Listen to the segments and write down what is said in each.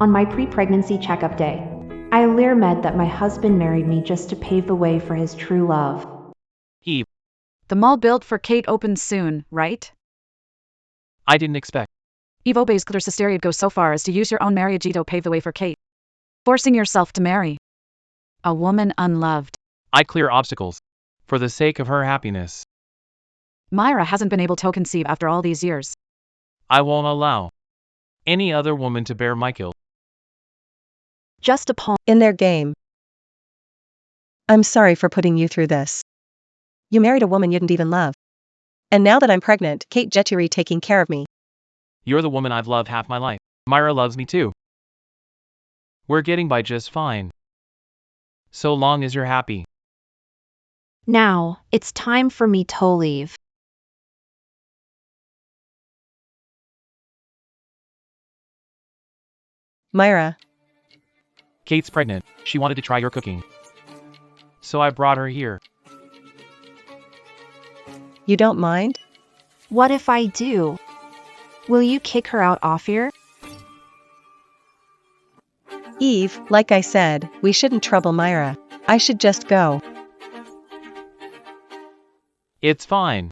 On my pre-pregnancy checkup day, I learned that my husband married me just to pave the way for his true love. Eve, The mall built for Kate opens soon, right? I didn't expect. Eve obeys sister go so far as to use your own marriage to pave the way for Kate. Forcing yourself to marry a woman unloved. I clear obstacles for the sake of her happiness. Myra hasn't been able to conceive after all these years. I won't allow any other woman to bear my guilt. Just a pawn in their game. I'm sorry for putting you through this. You married a woman you didn't even love. And now that I'm pregnant, Kate Jeturi taking care of me. You're the woman I've loved half my life. Myra loves me too. We're getting by just fine. So long as you're happy. Now, it's time for me to leave. Myra, Kate's pregnant. She wanted to try your cooking. So I brought her here. you don't mind? What if I do? Will you kick her out off here? Eve, like I said, we shouldn't trouble Myra. I should just go. It's fine.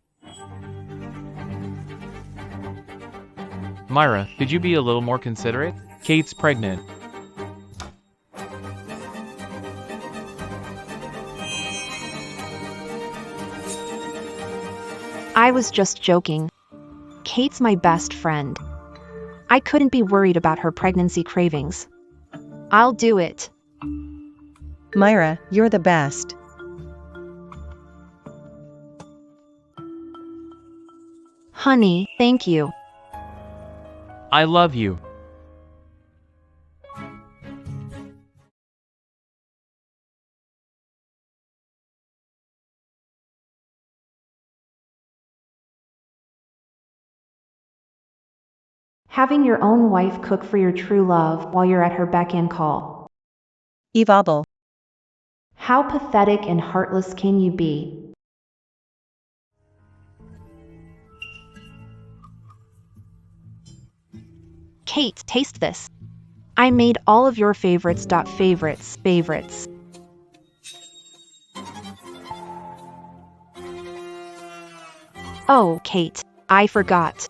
Myra, could you be a little more considerate? Kate's pregnant. I was just joking. Kate's my best friend. I couldn't be worried about her pregnancy cravings. I'll do it. Myra, you're the best. Honey, thank you. I love you. Having your own wife cook for your true love while you're at her beck and call. Eve Abel. How pathetic and heartless can you be? Kate, taste this. I made all of your favorites. Favorites. Oh, Kate, I forgot.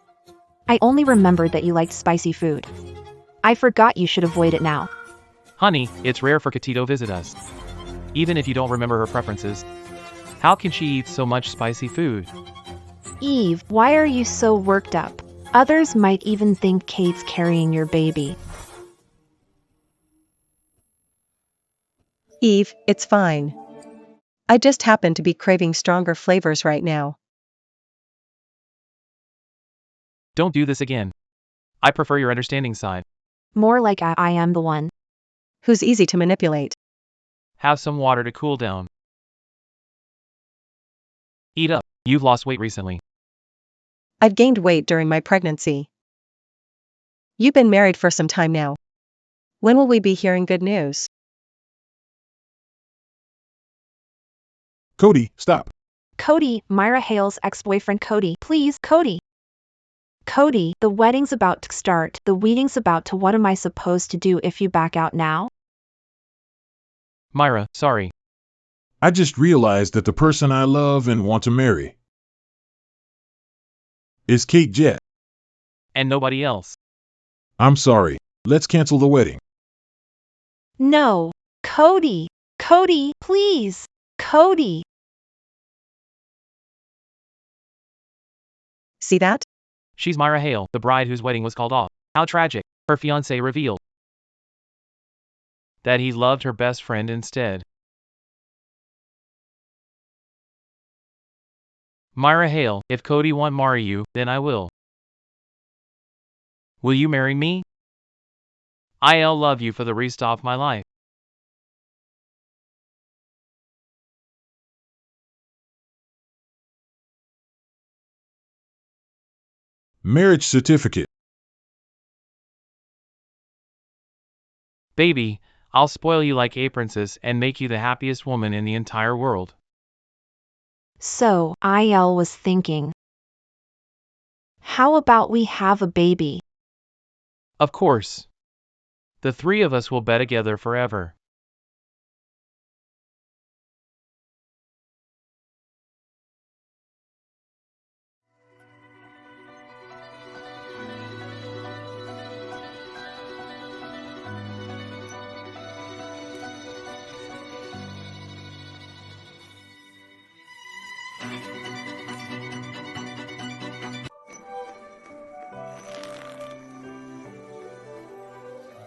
I only remembered that you liked spicy food. I forgot you should avoid it now. Honey, it's rare for Kate to visit us. Even if you don't remember her preferences. How can she eat so much spicy food? Eve, why are you so worked up? Others might even think Kate's carrying your baby. Eve, it's fine. I just happen to be craving stronger flavors right now. Don't do this again. I prefer your understanding side. More like I am the one. Who's easy to manipulate. Have some water to cool down. Eat up. You've lost weight recently. I've gained weight during my pregnancy. You've been married for some time now. When will we be hearing good news? Cody, stop. Cody, Myra Hale's ex-boyfriend Cody. Please, Cody. Cody, the wedding's about to start. The wedding's about to. What am I supposed to do if you back out now? Myra, sorry. I just realized that the person I love and want to marry is Kate Jet. And nobody else. I'm sorry. Let's cancel the wedding. No. Cody. Cody, please. Cody. See that? She's Myra Hale, the bride whose wedding was called off. How tragic. Her fiancé revealed that he loved her best friend instead. Myra Hale, if Cody won't marry you, then I will. Will you marry me? I'll love you for the rest of my life. Marriage certificate. Baby, I'll spoil you like a princess and make you the happiest woman in the entire world. So, IL was thinking. How about we have a baby? Of course. The three of us will be together forever.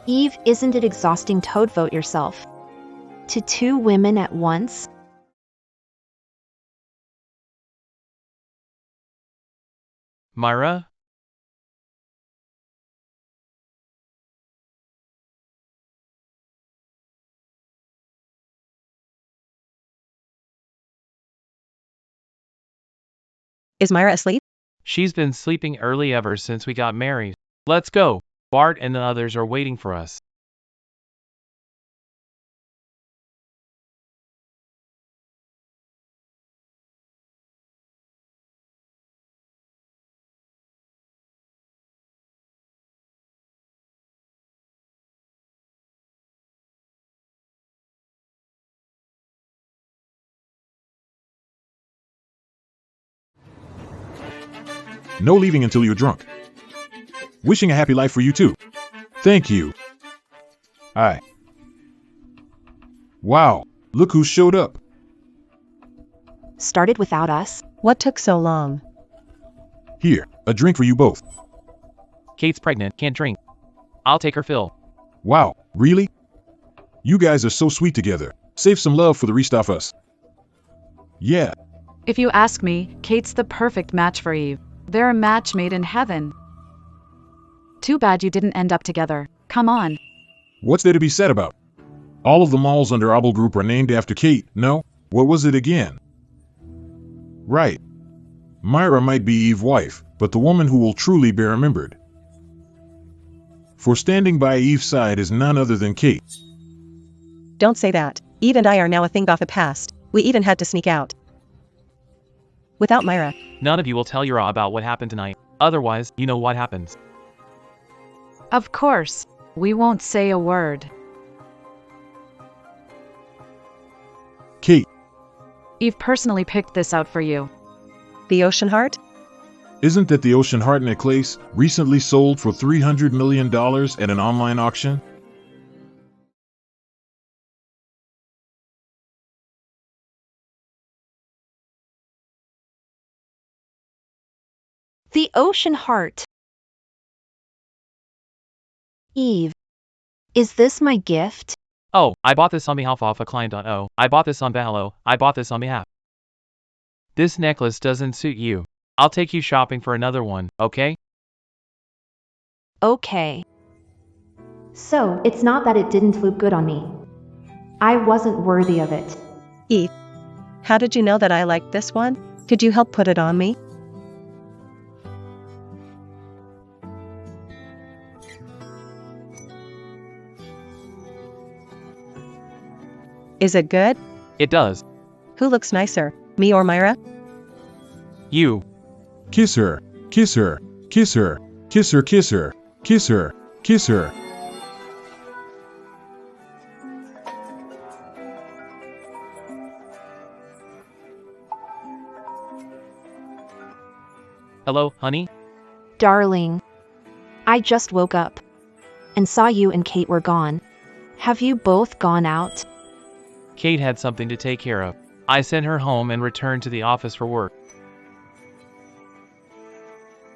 Eve, isn't it exhausting to devote yourself to two women at once? Myra? Is Myra asleep? She's been sleeping early ever since we got married. Let's go. Bart and the others are waiting for us. No leaving until you're drunk. Wishing a happy life for you too. Thank you. Aye. Wow, look who showed up. Started without us? What took so long? Here, a drink for you both. Kate's pregnant, can't drink. I'll take her fill. Wow, really? You guys are so sweet together. Save some love for the rest of us. Yeah, If you ask me, Kate's the perfect match for Eve. They're a match made in heaven. Too bad you didn't end up together. Come on. what's there to be said about? All of the malls under Obel Group are named after Kate, no? What was it again? Right. Myra might be Eve's wife, but the woman who will truly be remembered for standing by Eve's side is none other than Kate. Don't say that. Eve and I are now a thing of the past. We even had to sneak out. Without Myra. None of you will tell Yura about what happened tonight. Otherwise, you know what happens. Of course. We won't say a word. Kate, Eve personally picked this out for you. The Ocean Heart? isn't that the Ocean Heart necklace recently sold for $300 million at an online auction? The Ocean Heart. Eve, is this my gift? Oh, I bought this on behalf of a client. Oh, I bought this on behalf. I bought this on behalf. This necklace doesn't suit you. I'll take you shopping for another one, okay? Okay. So, it's not that it didn't look good on me. I wasn't worthy of it. Eve. How did you know that I liked this one? Could you help put it on me? Is it good? It does. Who looks nicer, me or Myra? You. Kiss her, kiss her, kiss her, kiss her, kiss her, kiss her, kiss her. Hello, honey? Darling, I just woke up and saw you and Kate were gone. Have you both gone out? Kate had something to take care of. I sent her home and returned to the office for work.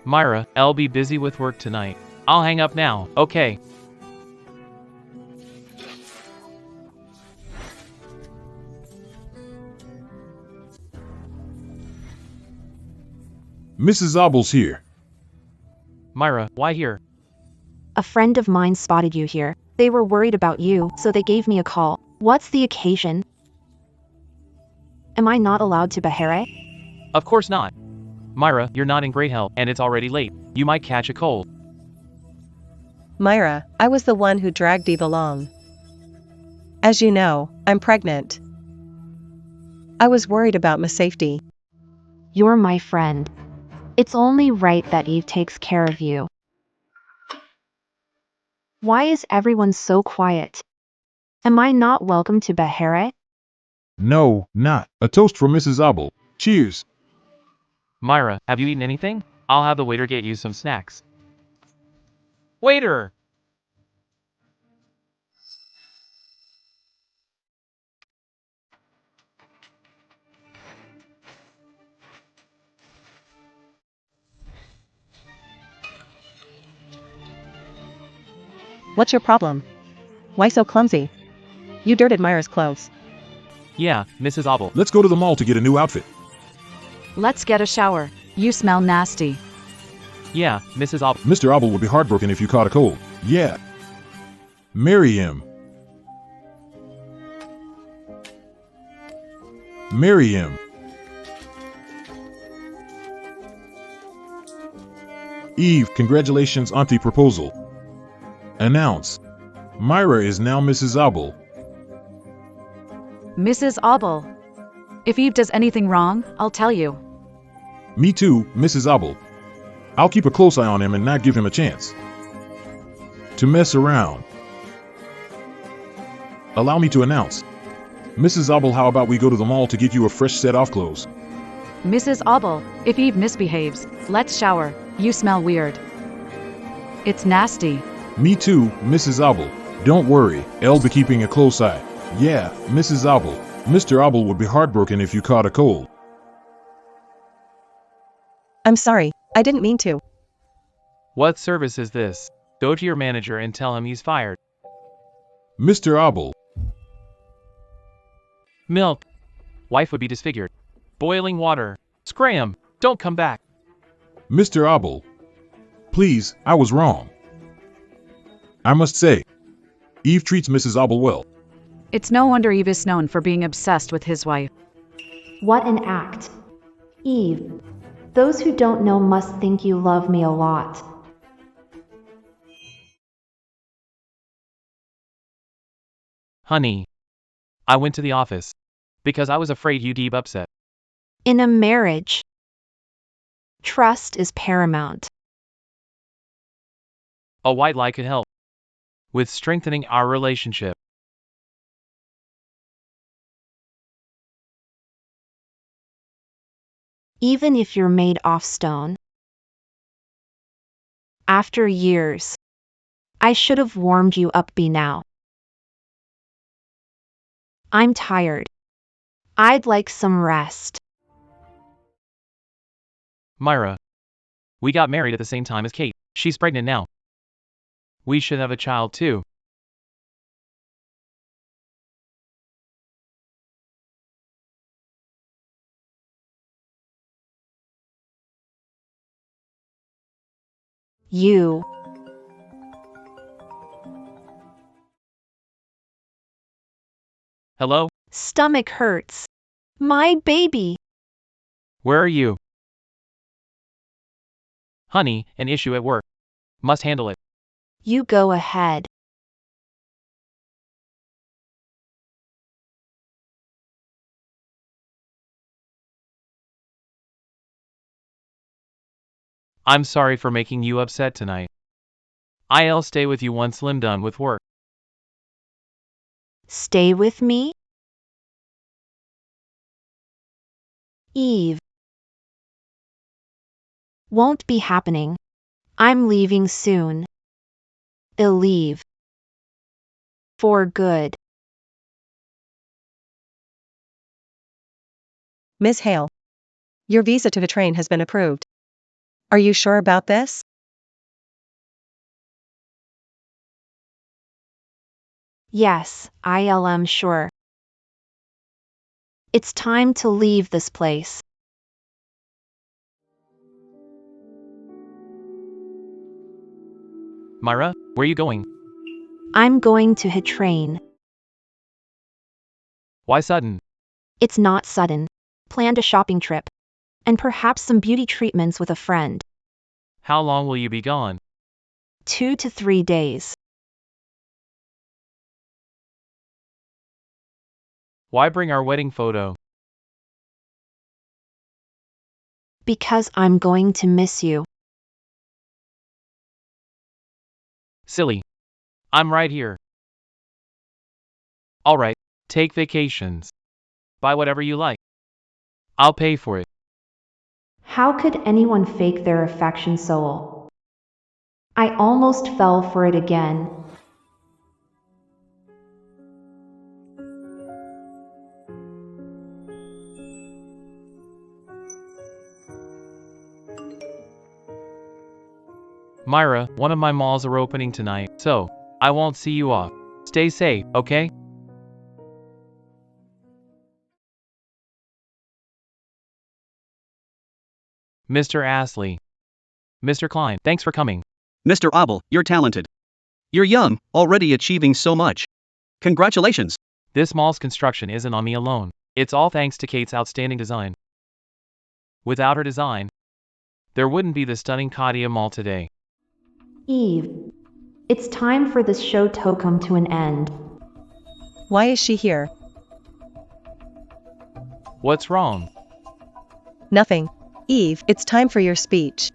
Myra, I'll be busy with work tonight. I'll hang up now, okay? Mrs. Obel's here. Myra, why here? A friend of mine spotted you here. They were worried about you, so they gave me a call. What's the occasion? Am I not allowed to behere? Of course not. Myra, you're not in great health, and it's already late. You might catch a cold. Myra, I was the one who dragged Eve along. As you know, I'm pregnant. I was worried about my safety. You're my friend. It's only right that Eve takes care of you. Why is everyone so quiet? Am I not welcome to Beharet? No, not. A toast for Mrs. Abel. Cheers. Myra, have you eaten anything? I'll have the waiter get you some snacks. Waiter! What's your problem? Why so clumsy? You dirted Myra's clothes. Yeah, Mrs. Abel. Let's go to the mall to get a new outfit. Let's get a shower. You smell nasty. Yeah, Mrs. Abel. Mr. Abel would be heartbroken if you caught a cold. Yeah. Marry him. Marry him. Eve, congratulations on the proposal. Announce. Myra is now Mrs. Abel. Mrs. Abel. If Eve does anything wrong, I'll tell you. Me too, Mrs. Abel. I'll keep a close eye on him and not give him a chance to mess around. Allow me to announce. Mrs. Abel, how about we go to the mall to get you a fresh set of clothes? Mrs. Abel, if Eve misbehaves, let's shower. You smell weird. It's nasty. Me too, Mrs. Abel. Don't worry, I'll be keeping a close eye. Yeah, Mrs. Abel. Mr. Abel would be heartbroken if you caught a cold. I'm sorry, I didn't mean to. What service is this? Go to your manager and tell him he's fired. Mr. Abel. Milk. Wife would be disfigured. Boiling water. Scram. Don't come back. Mr. Abel. Please, I was wrong. I must say, Eve treats Mrs. Abel well. It's no wonder Eve is known for being obsessed with his wife. What an act. Eve, those who don't know must think you love me a lot. Honey. I went to the office. Because I was afraid you'd be upset. In a marriage, trust is paramount. A white lie could help with strengthening our relationship. Even if you're made of stone. After years, I should have warmed you up by now. I'm tired. I'd like some rest. Myra. We got married at the same time as Kate. She's pregnant now. We should have a child too. You. Hello? Stomach hurts. My baby. Where are you? Honey, an issue at work. Must handle it. You go ahead. I'm sorry for making you upset tonight. I'll stay with you once I'm done with work. Stay with me? Eve. Won't be happening. I'm leaving soon. I'll leave. For good. Ms. Hale. Your visa to the train has been approved. Are you sure about this? Yes, I am sure. It's time to leave this place. Myra, where are you going? I'm going to hit train. Why sudden? It's not sudden. Planned a shopping trip. And perhaps some beauty treatments with a friend. How long will you be gone? 2 to 3 days. Why bring our wedding photo? Because I'm going to miss you. Silly. I'm right here. Alright, take vacations. Buy whatever you like. I'll pay for it. How could anyone fake their affection so? I almost fell for it again. Myra, one of my malls are opening tonight, so I won't see you off. Stay safe, okay? Mr. Astley. Mr. Klein, thanks for coming. Mr. Abel, you're talented. You're young, already achieving so much. Congratulations. This mall's construction isn't on me alone. It's all thanks to Kate's outstanding design. Without her design, there wouldn't be the stunning kdrama mall today. Eve, it's time for this show to come to an end. Why is she here? What's wrong? Nothing. Eve, it's time for your speech.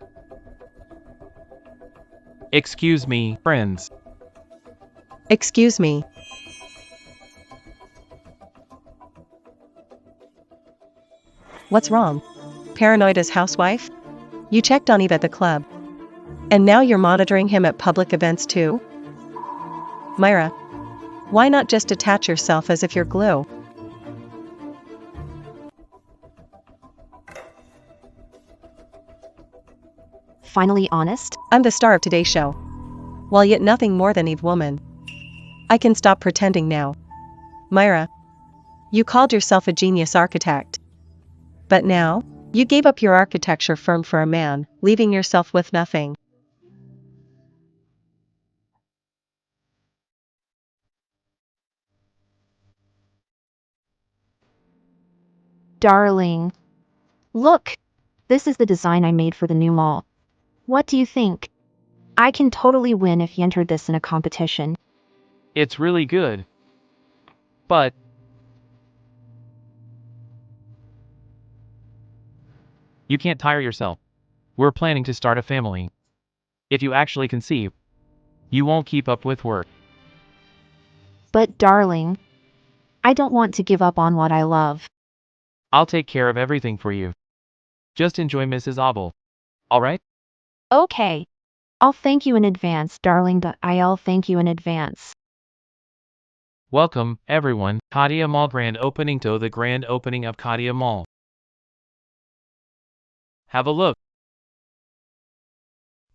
Excuse me, friends. Excuse me. What's wrong? Paranoid as housewife? You checked on Eve at the club. And now you're monitoring him at public events too? Myra, why not just attach yourself as if you're glue? Finally honest? I'm the star of today's show. While yet nothing more than Eve woman. I can stop pretending now. Myra, you called yourself a genius architect. But now, you gave up your architecture firm for a man, leaving yourself with nothing. Darling. Look, this is the design I made for the new mall. What do you think? I can totally win if you entered this in a competition. It's really good. But you can't tire yourself. We're planning to start a family. If you actually conceive, you won't keep up with work. But darling, I don't want to give up on what I love. I'll take care of everything for you. Just enjoy Mrs. Abel. Alright? Okay. I'll thank you in advance, darling. I'll thank you in advance. Welcome, everyone, kdrama Mall grand opening to the grand opening of kdrama Mall. Have a look.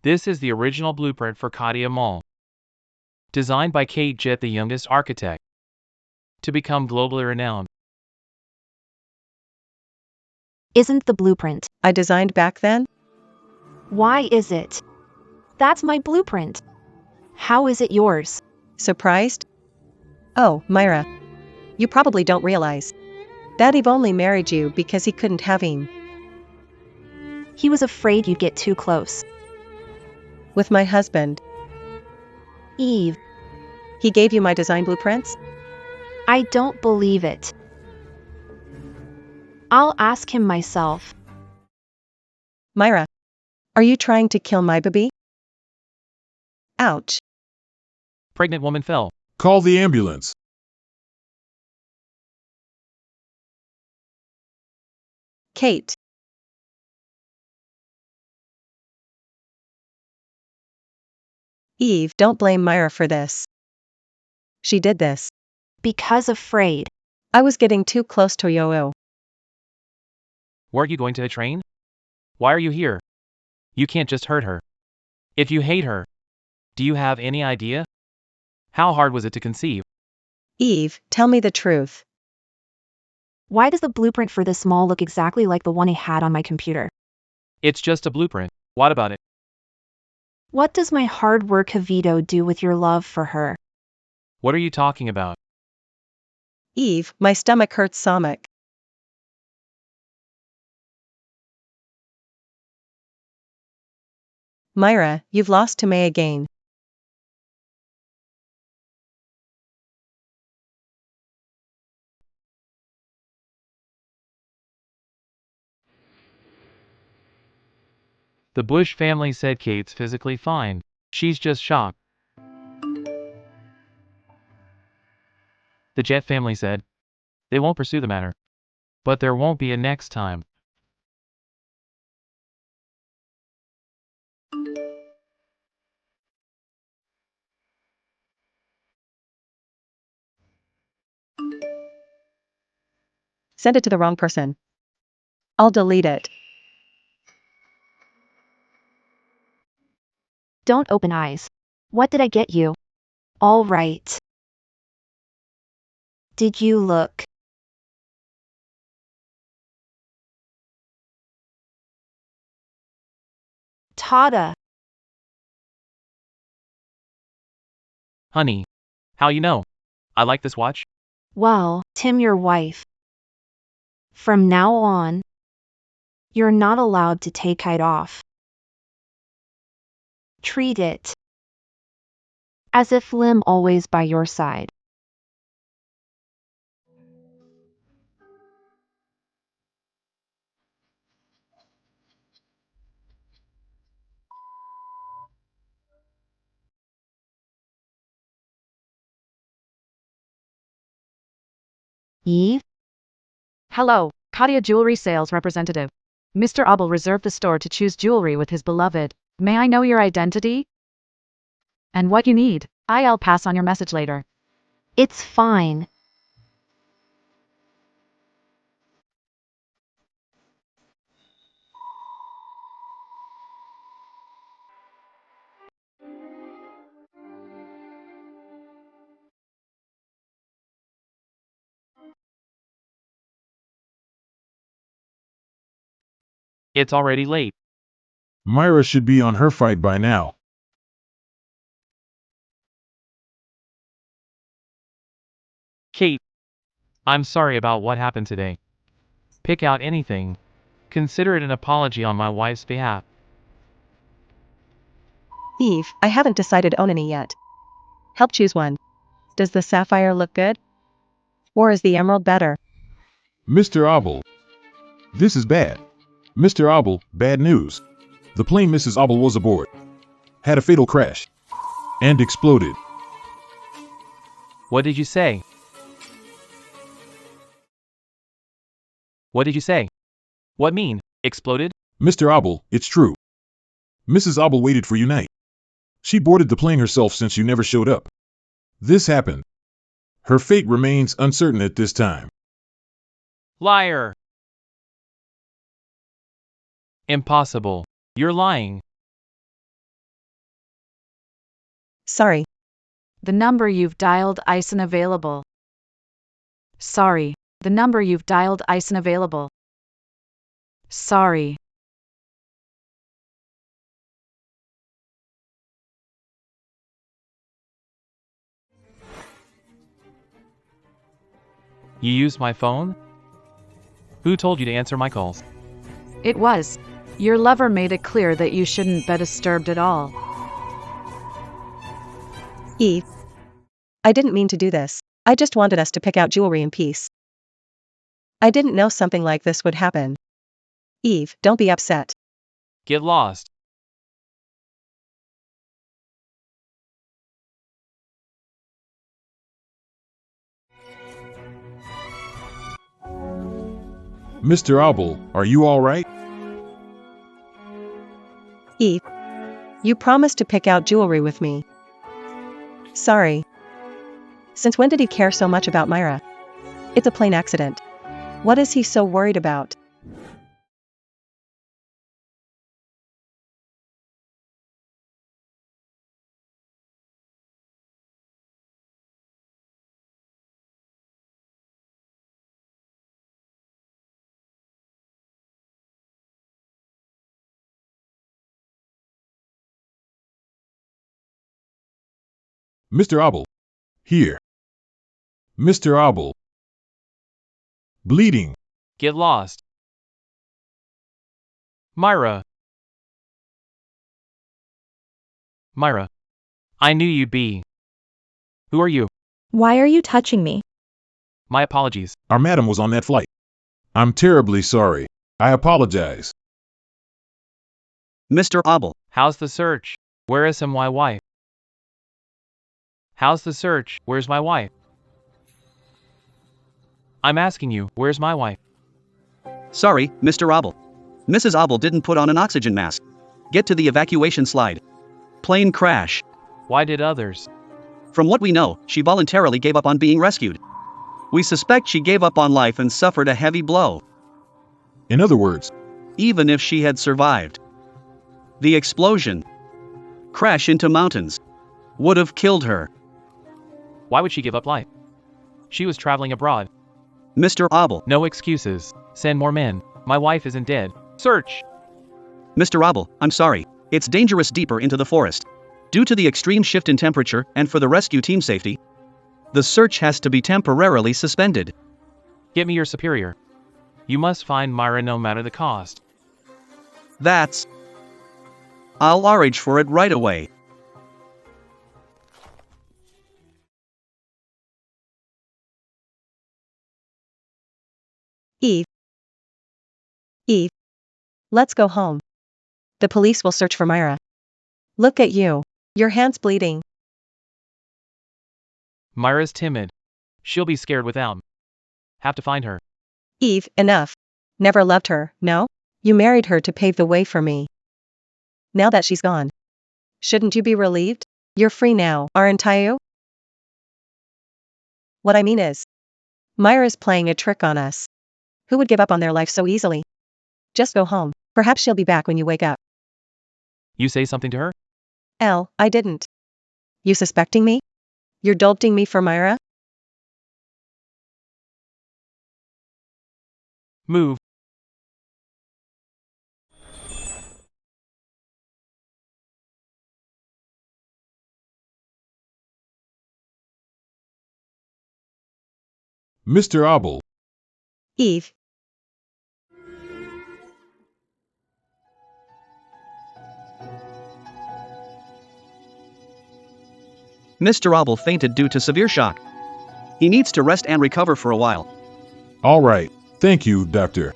This is the original blueprint for kdrama Mall. Designed by Kate Jet, the youngest architect. To become globally renowned. Isn't the blueprint? I designed back then? Why is it? That's my blueprint. How is it yours? Surprised? Oh, Myra. You probably don't realize that Eve only married you because he couldn't have him. He was afraid you'd get too close. With my husband. Eve, He gave you my design blueprints? I don't believe it. I'll ask him myself. Myra. Are you trying to kill my baby? Ouch. Pregnant woman fell. Call the ambulance. Kate. Eve, don't blame Myra for this. She did this. Because afraid. I was getting too close to Yo-Oh. Weren't you going to a train? Why are you here? You can't just hurt her. If you hate her, do you have any idea? How hard was it to conceive? Eve, tell me the truth. Why does the blueprint for this mall look exactly like the one I had on my computer? It's just a blueprint. What about it? What does my hard work Javito do with your love for her? What are you talking about? Eve, my stomach hurts Samak. Myra, you've lost to May again. The Bush family said Kate's physically fine. She's just shocked. The Jet family said they won't pursue the matter. But there won't be a next time. Send it to the wrong person. I'll delete it. Don't open eyes. What did I get you? All right. Did you look? Tada. Honey, how you know? I like this watch? Well, Tim, your wife. From now on, you're not allowed to take it off. Treat it as if Lim always by your side. Eve? Hello, Katia Jewelry Sales Representative. Mr. Abel reserved the store to choose jewelry with his beloved. May I know your identity? And what you need? I'll pass on your message later. It's fine. It's already late. Myra should be on her fight by now. Kate, I'm sorry about what happened today. Pick out anything. Consider it an apology on my wife's behalf. Eve, I haven't decided on any yet. Help choose one. Does the sapphire look good? Or is the emerald better? Mr. Abel. This is bad. Mr. Abel, bad news. The plane Mrs. Abel was aboard had a fatal crash and exploded. What did you say? What did you say? What mean? Exploded? Mr. Abel, it's true. Mrs. Abel waited for you night. She boarded the plane herself since you never showed up. This happened. Her fate remains uncertain at this time. Liar! Impossible. You're lying. Sorry. The number you've dialed isn't available. Sorry. The number you've dialed isn't available. Sorry. You used my phone? Who told you to answer my calls? It was. Your lover made it clear that you shouldn't be disturbed at all. Eve. I didn't mean to do this. I just wanted us to pick out jewelry in peace. I didn't know something like this would happen. Eve, don't be upset. Get lost. Mr. Abel, are you all right? Eve. You promised to pick out jewelry with me. Sorry. Since when did he care so much about Myra? It's a plain accident. What is he so worried about? Mr. Abel. Here. Mr. Abel. Bleeding. Get lost. Myra. Myra. I knew you'd be. Who are you? Why are you touching me? My apologies. Our madam was on that flight. I'm terribly sorry. I apologize. Mr. Abel, How's the search? Where is my wife? How's the search? Where's my wife? I'm asking you, where's my wife? Sorry, Mr. Abel. Mrs. Abel didn't put on an oxygen mask. Get to the evacuation slide. Plane crash. Why did others? From what we know, she voluntarily gave up on being rescued. We suspect she gave up on life and suffered a heavy blow. In other words, Even if she had survived, the explosion, crash into mountains, would have killed her. Why would she give up life? She was traveling abroad. Mr. Abel. No excuses. Send more men. My wife isn't dead. Search! Mr. Abel, I'm sorry. It's dangerous deeper into the forest. Due to the extreme shift in temperature and for the rescue team safety, the search has to be temporarily suspended. Get me your superior. You must find Myra no matter the cost. That's... I'll arrange for it right away. Eve. Eve. Let's go home. The police will search for Myra. Look at you. Your hand's bleeding. Myra's timid. She'll be scared without me. Have to find her. Eve, enough. Never loved her, no? You married her to pave the way for me. Now that she's gone, shouldn't you be relieved? You're free now, aren't you? What I mean is, Myra's playing a trick on us. Who would give up on their life so easily? Just go home. Perhaps she'll be back when you wake up. You say something to her? I didn't. You suspecting me? You're doping me for Myra? Move. Mr. Abel, Eve. Mr. Abel fainted due to severe shock. He needs to rest and recover for a while. all right. Thank you, Doctor.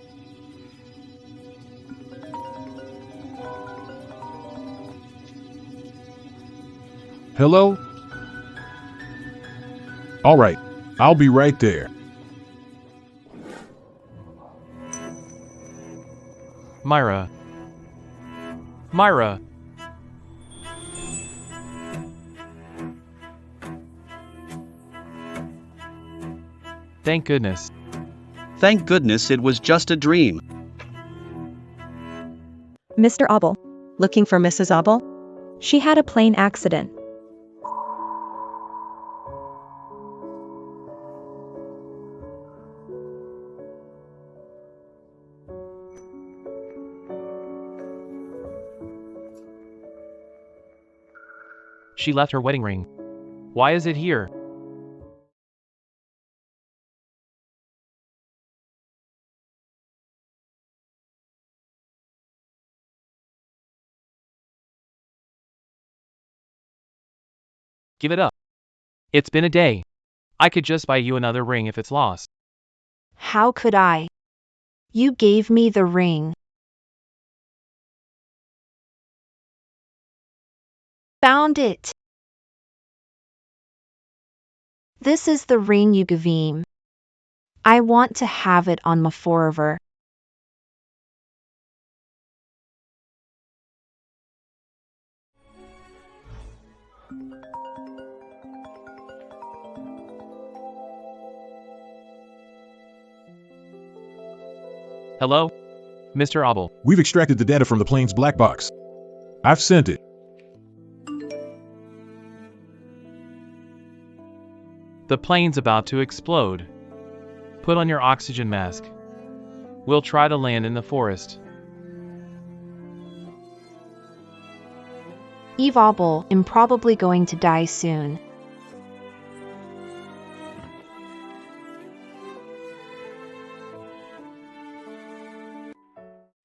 Hello? All right. I'll be right there. Myra. Myra. Thank goodness. Thank goodness it was just a dream. Mr. Abel. Looking for Mrs. Abel? She had a plane accident. She left her wedding ring. Why is it here? Give it up. It's been a day. I could just buy you another ring if it's lost. How could I? You gave me the ring. Found it. This is the ring you gave me. I want to have it on my forever. Hello? Mr. Abel. We've extracted the data from the plane's black box. I've sent it. The plane's about to explode. Put on your oxygen mask. We'll try to land in the forest. Eve Abel, I'm probably going to die soon.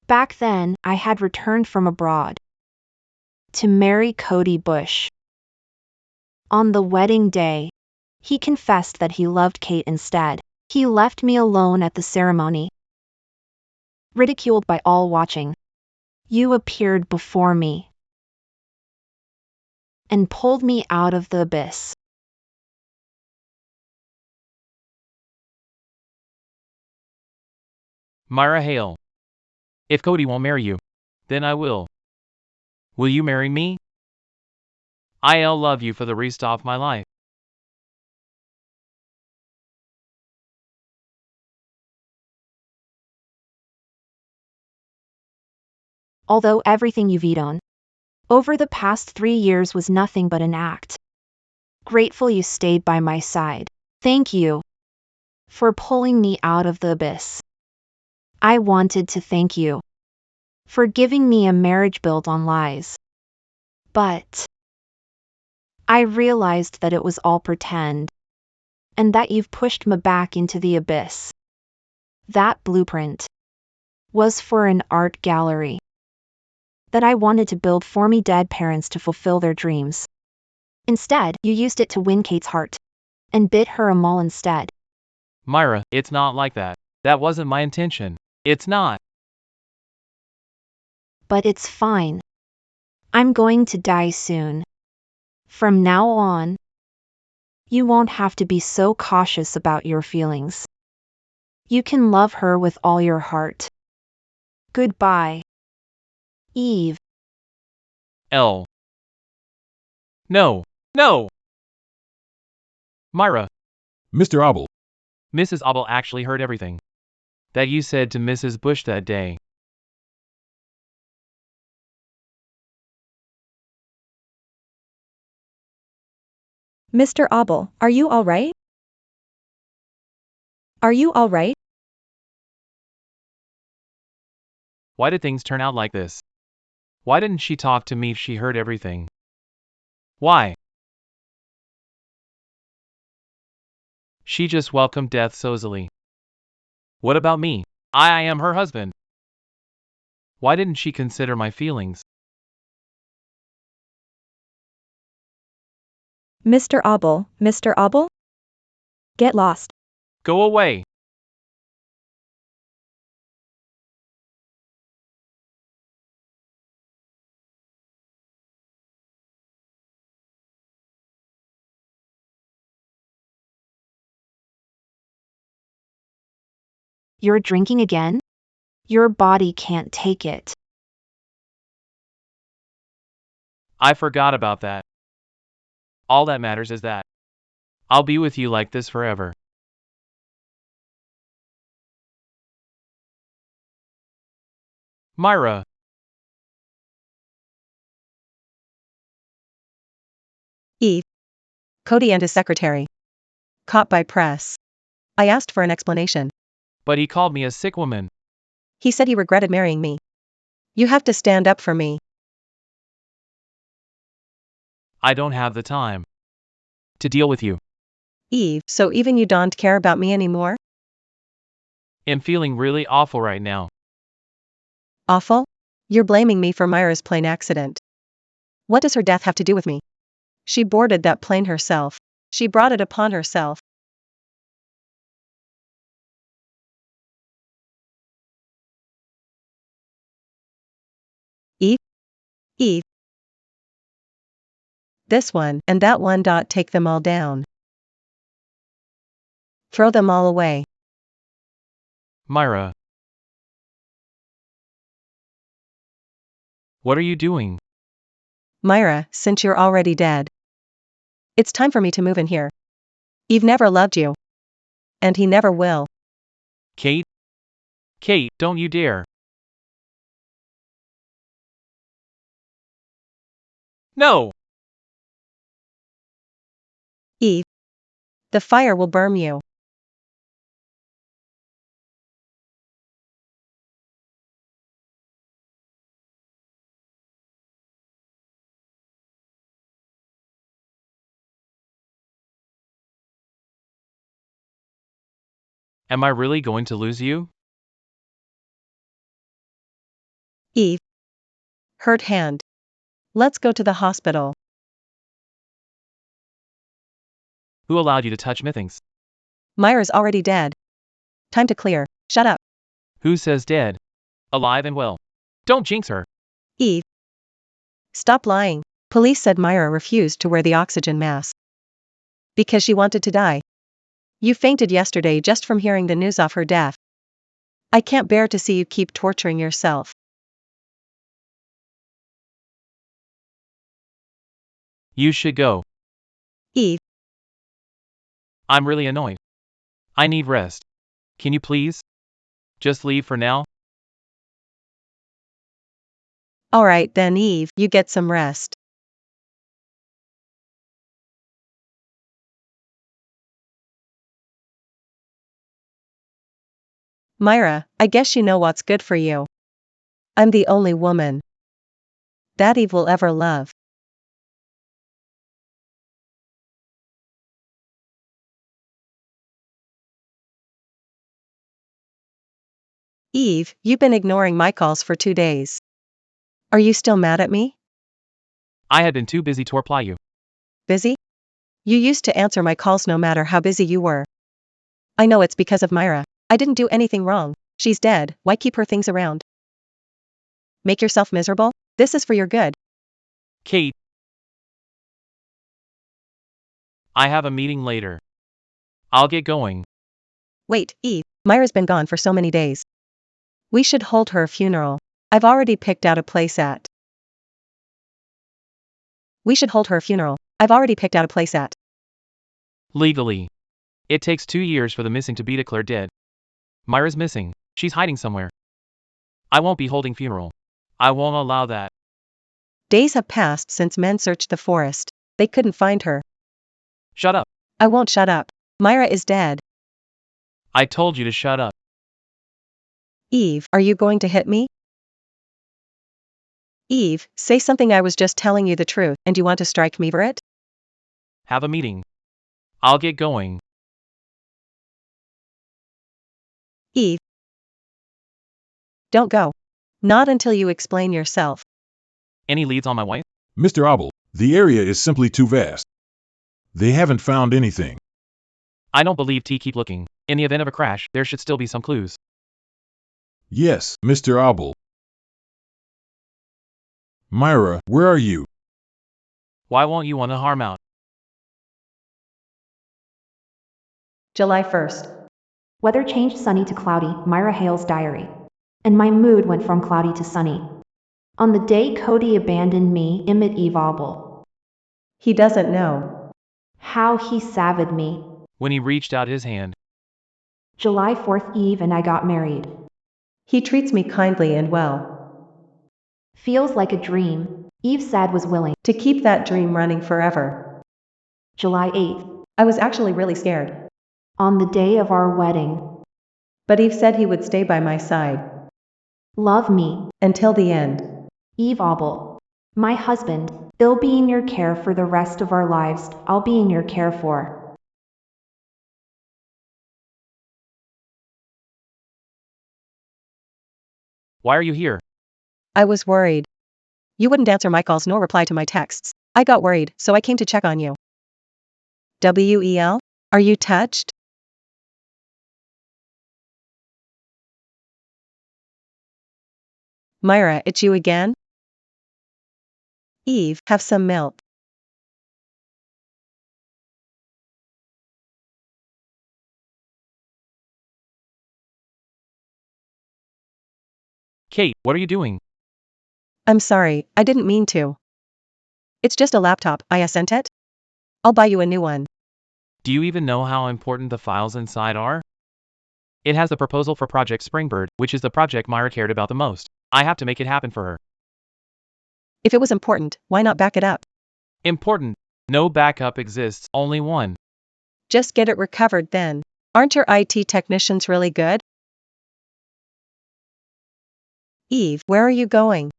Back then, I had returned from abroad to marry Cody Bush. On the wedding day, he confessed that he loved Kate instead. He left me alone at the ceremony, ridiculed by all watching. You appeared before me and pulled me out of the abyss. Myra Hale. If Cody won't marry you, then I will. Will you marry me? I'll love you for the rest of my life. Although everything you've eaten over the past 3 years was nothing but an act. Grateful you stayed by my side. Thank you for pulling me out of the abyss. I wanted to thank you for giving me a marriage built on lies. But I realized that it was all pretend, and that you've pushed me back into the abyss. That blueprint was for an art gallery that I wanted to build for me dead parents to fulfill their dreams. Instead, you used it to win Kate's heart and bid her a mall instead. Myra, it's not like that. That wasn't my intention. It's not. But it's fine. I'm going to die soon. From now on, you won't have to be so cautious about your feelings. You can love her with all your heart. Goodbye, Eve. L. No. No! Myra, Mr. Abel, Mrs. Abel actually heard everything that you said to Mrs. Bush that day. Mr. Abel, are you all right? Are you all right? Why did things turn out like this? Why didn't she talk to me if she heard everything? Why? She just welcomed death so easily. What about me? I am her husband. Why didn't she consider my feelings? Mr. Abel, Mr. Abel? Get lost. Go away. You're drinking again? Your body can't take it. I forgot about that. All that matters is that I'll be with you like this forever. Myra, Eve. Cody and his secretary. Caught by press. I asked for an explanation. but he called me a sick woman. He said he regretted marrying me. You have to stand up for me. I don't have the time to deal with you. Eve, so even you don't care about me anymore? I'm feeling really awful right now. Awful? You're blaming me for Myra's plane accident. What does her death have to do with me? She boarded that plane herself. She brought it upon herself. Eve? Eve. This one and that one. Take them all down. Throw them all away. Myra, what are you doing? Myra, since you're already dead, it's time for me to move in here. Eve never loved you. And he never will. Kate? Kate, don't you dare. No! Eve. The fire will burn you. Am I really going to lose you? Eve. Hurt hand. Let's go to the hospital. Who allowed you to touch me things? Myra's already dead. Time to clear. Shut up. Who says dead? Alive and well. Don't jinx her. Eve. Stop lying. Police said Myra refused to wear the oxygen mask. Because she wanted to die. You fainted yesterday just from hearing the news of her death. I can't bear to see you keep torturing yourself. You should go. Eve, I'm really annoyed. I need rest. Can you please just leave for now? alright then Eve, you get some rest. Myra, I guess you know what's good for you. I'm the only woman that Eve will ever love. Eve, you've been ignoring my calls for 2 days. Are you still mad at me? I had been too busy to reply you. Busy? You used to answer my calls no matter how busy you were. I know it's because of Myra. I didn't do anything wrong. She's dead, why keep her things around? Make yourself miserable? This is for your good. Kate, I have a meeting later. I'll get going. Wait, Eve, Myra's been gone for so many days. We should hold her funeral. I've already picked out a place at. We should hold her funeral. I've already picked out a place at. Legally, it takes 2 years for the missing to be declared dead. Myra's missing. She's hiding somewhere. I won't be holding funeral. I won't allow that. Days have passed since men searched the forest. They couldn't find her. Shut up. I won't shut up. Myra is dead. I told you to shut up. Eve, are you going to hit me? Eve, say something. I was just telling you the truth, and you want to strike me for it? Have a meeting. I'll get going. Eve. Don't go. Not until you explain yourself. Any leads on my wife? Mr. Abel, the area is simply too vast. They haven't found anything. I don't believe T. Keep looking. In the event of a crash, there should still be some clues. Yes, Mr. Abel. Myra, where are you? Why won't you want to harm out? July 1st. Weather changed sunny to cloudy, Myra Hale's diary. And my mood went from cloudy to sunny. On the day Cody abandoned me, imitate. He doesn't know. How he savaged me. When he reached out his hand. July 4th, Eve and I got married. He treats me kindly and well. Feels like a dream. Eve said was willing to keep that dream running forever. July 8th. I was actually really scared. On the day of our wedding. But Eve said he would stay by my side. Love me. Until the end. Eve Abel. My husband. I'll be in your care for the rest of our lives. I'll be in your care for. Why are you here? I was worried. You wouldn't answer my calls nor reply to my texts. I got worried, so I came to check on you. WEL? Are you touched? Myra, it's you again? Eve, have some milk. Kate, what are you doing? I'm sorry, I didn't mean to. It's just a laptop, I sent it? I'll buy you a new one. Do you even know how important the files inside are? It has the proposal for Project Springbird, which is the project Myra cared about the most. I have to make it happen for her. If it was important, why not back it up? Important. No backup exists, only one. Just get it recovered then. Aren't your IT technicians really good? Eve, where are you going?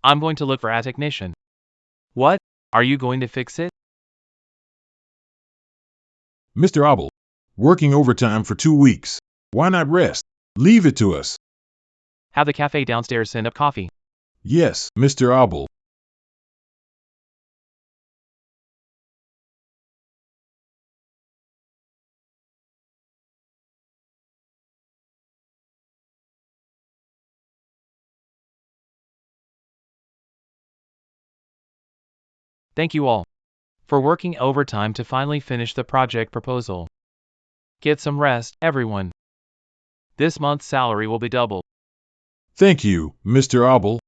I'm going to look for a technician. What? Are you going to fix it? Mr. Abel, working overtime for 2 weeks. Why not rest? Leave it to us. Have the cafe downstairs send up coffee. Yes, Mr. Abel. Thank you all for working overtime to finally finish the project proposal. Get some rest, everyone. This month's salary will be doubled. Thank you, Mr. Abel.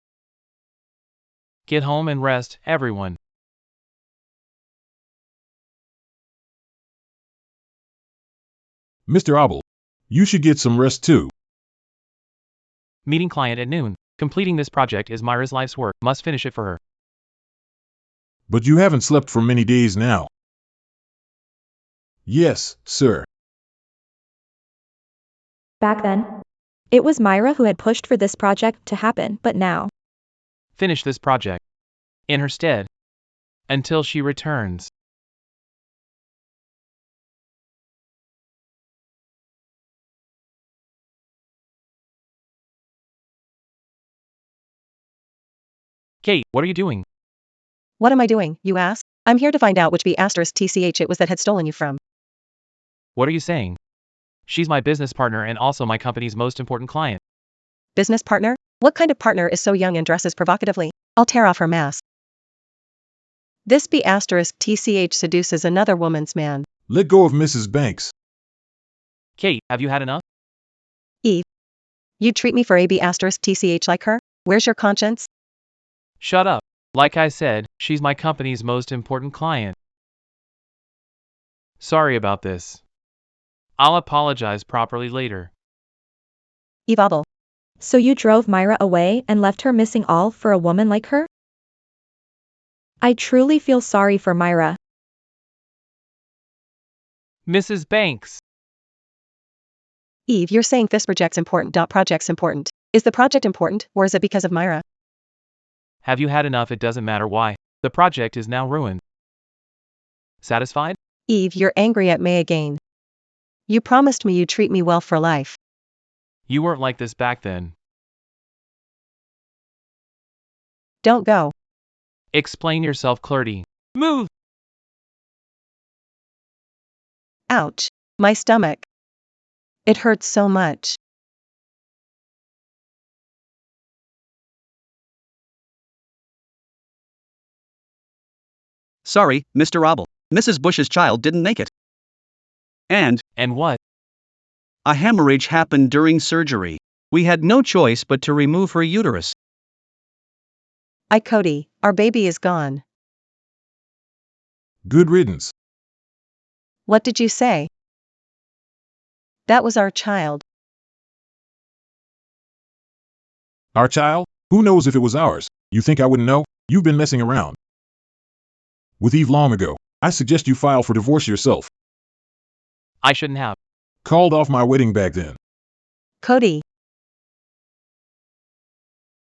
Get home and rest, everyone. Mr. Abel, you should get some rest too. Meeting client at noon. Completing this project is Myra's life's work. Must finish it for her. But you haven't slept for many days now. Yes, sir. Back then, it was Myra who had pushed for this project to happen, but now, Finish this project. In her stead. Until she returns. Kate, what are you doing? What am I doing, you ask? I'm here to find out which B*TCH it was that had stolen you from. What are you saying? She's my business partner and also my company's most important client. Business partner? What kind of partner is so young and dresses provocatively? I'll tear off her mask. This B*TCH seduces another woman's man. Let go of Mrs. Banks. Kate, have you had enough? Eve. You treat me for a B*TCH like her? Where's your conscience? Shut up. Like I said, she's my company's most important client. Sorry about this. I'll apologize properly later. Eve Abel. so you drove Myra away and left her missing all for a woman like her? I truly feel sorry for Myra. Mrs. Banks. Eve, you're saying this project's important. Project's important. Is the project important, or is it because of Myra? Have you had enough? It doesn't matter why. The project is now ruined. Satisfied? Eve, you're angry at me again. You promised me you'd treat me well for life. You weren't like this back then. Don't go. Explain yourself, Clardy. Move! Ouch. My stomach. It hurts so much. Sorry, Mr. Abel. Mrs. Bush's child didn't make it. And what? a hemorrhage happened during surgery. We had no choice but to remove her uterus. Cody, our baby is gone. Good riddance. What did you say? That was our child. Our child? Who knows if it was ours? You think I wouldn't know? You've been messing around with Eve long ago. I suggest you file for divorce yourself. I shouldn't have. Called off my wedding back then. Cody.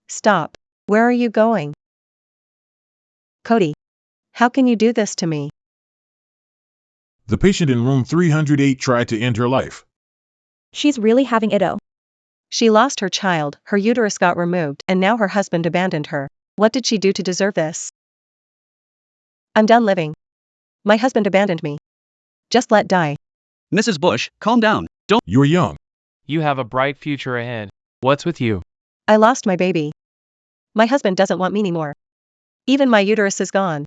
Stop. Where are you going? Cody. How can you do this to me? The patient in room 308 tried to end her life. She's really having it. She lost her child, her uterus got removed, and now her husband abandoned her. What did she do to deserve this? I'm done living. My husband abandoned me. Just let die. Mrs. Bush, calm down. Don't. You're young. You have a bright future ahead. What's with you? I lost my baby. My husband doesn't want me anymore. Even my uterus is gone.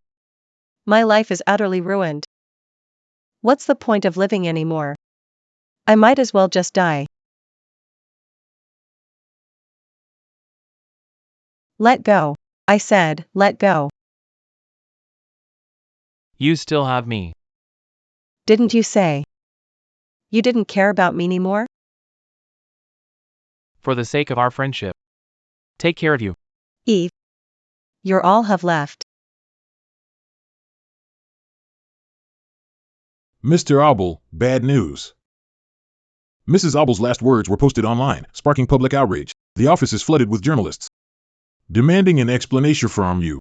My life is utterly ruined. What's the point of living anymore? I might as well just die. Let go. I said, let go. You still have me. Didn't you say? You didn't care about me anymore? For the sake of our friendship. Take care of you. Eve. You're all have left. Mr. Abel, bad news. Mrs. Abel's last words were posted online, sparking public outrage. The office is flooded with journalists demanding an explanation from you.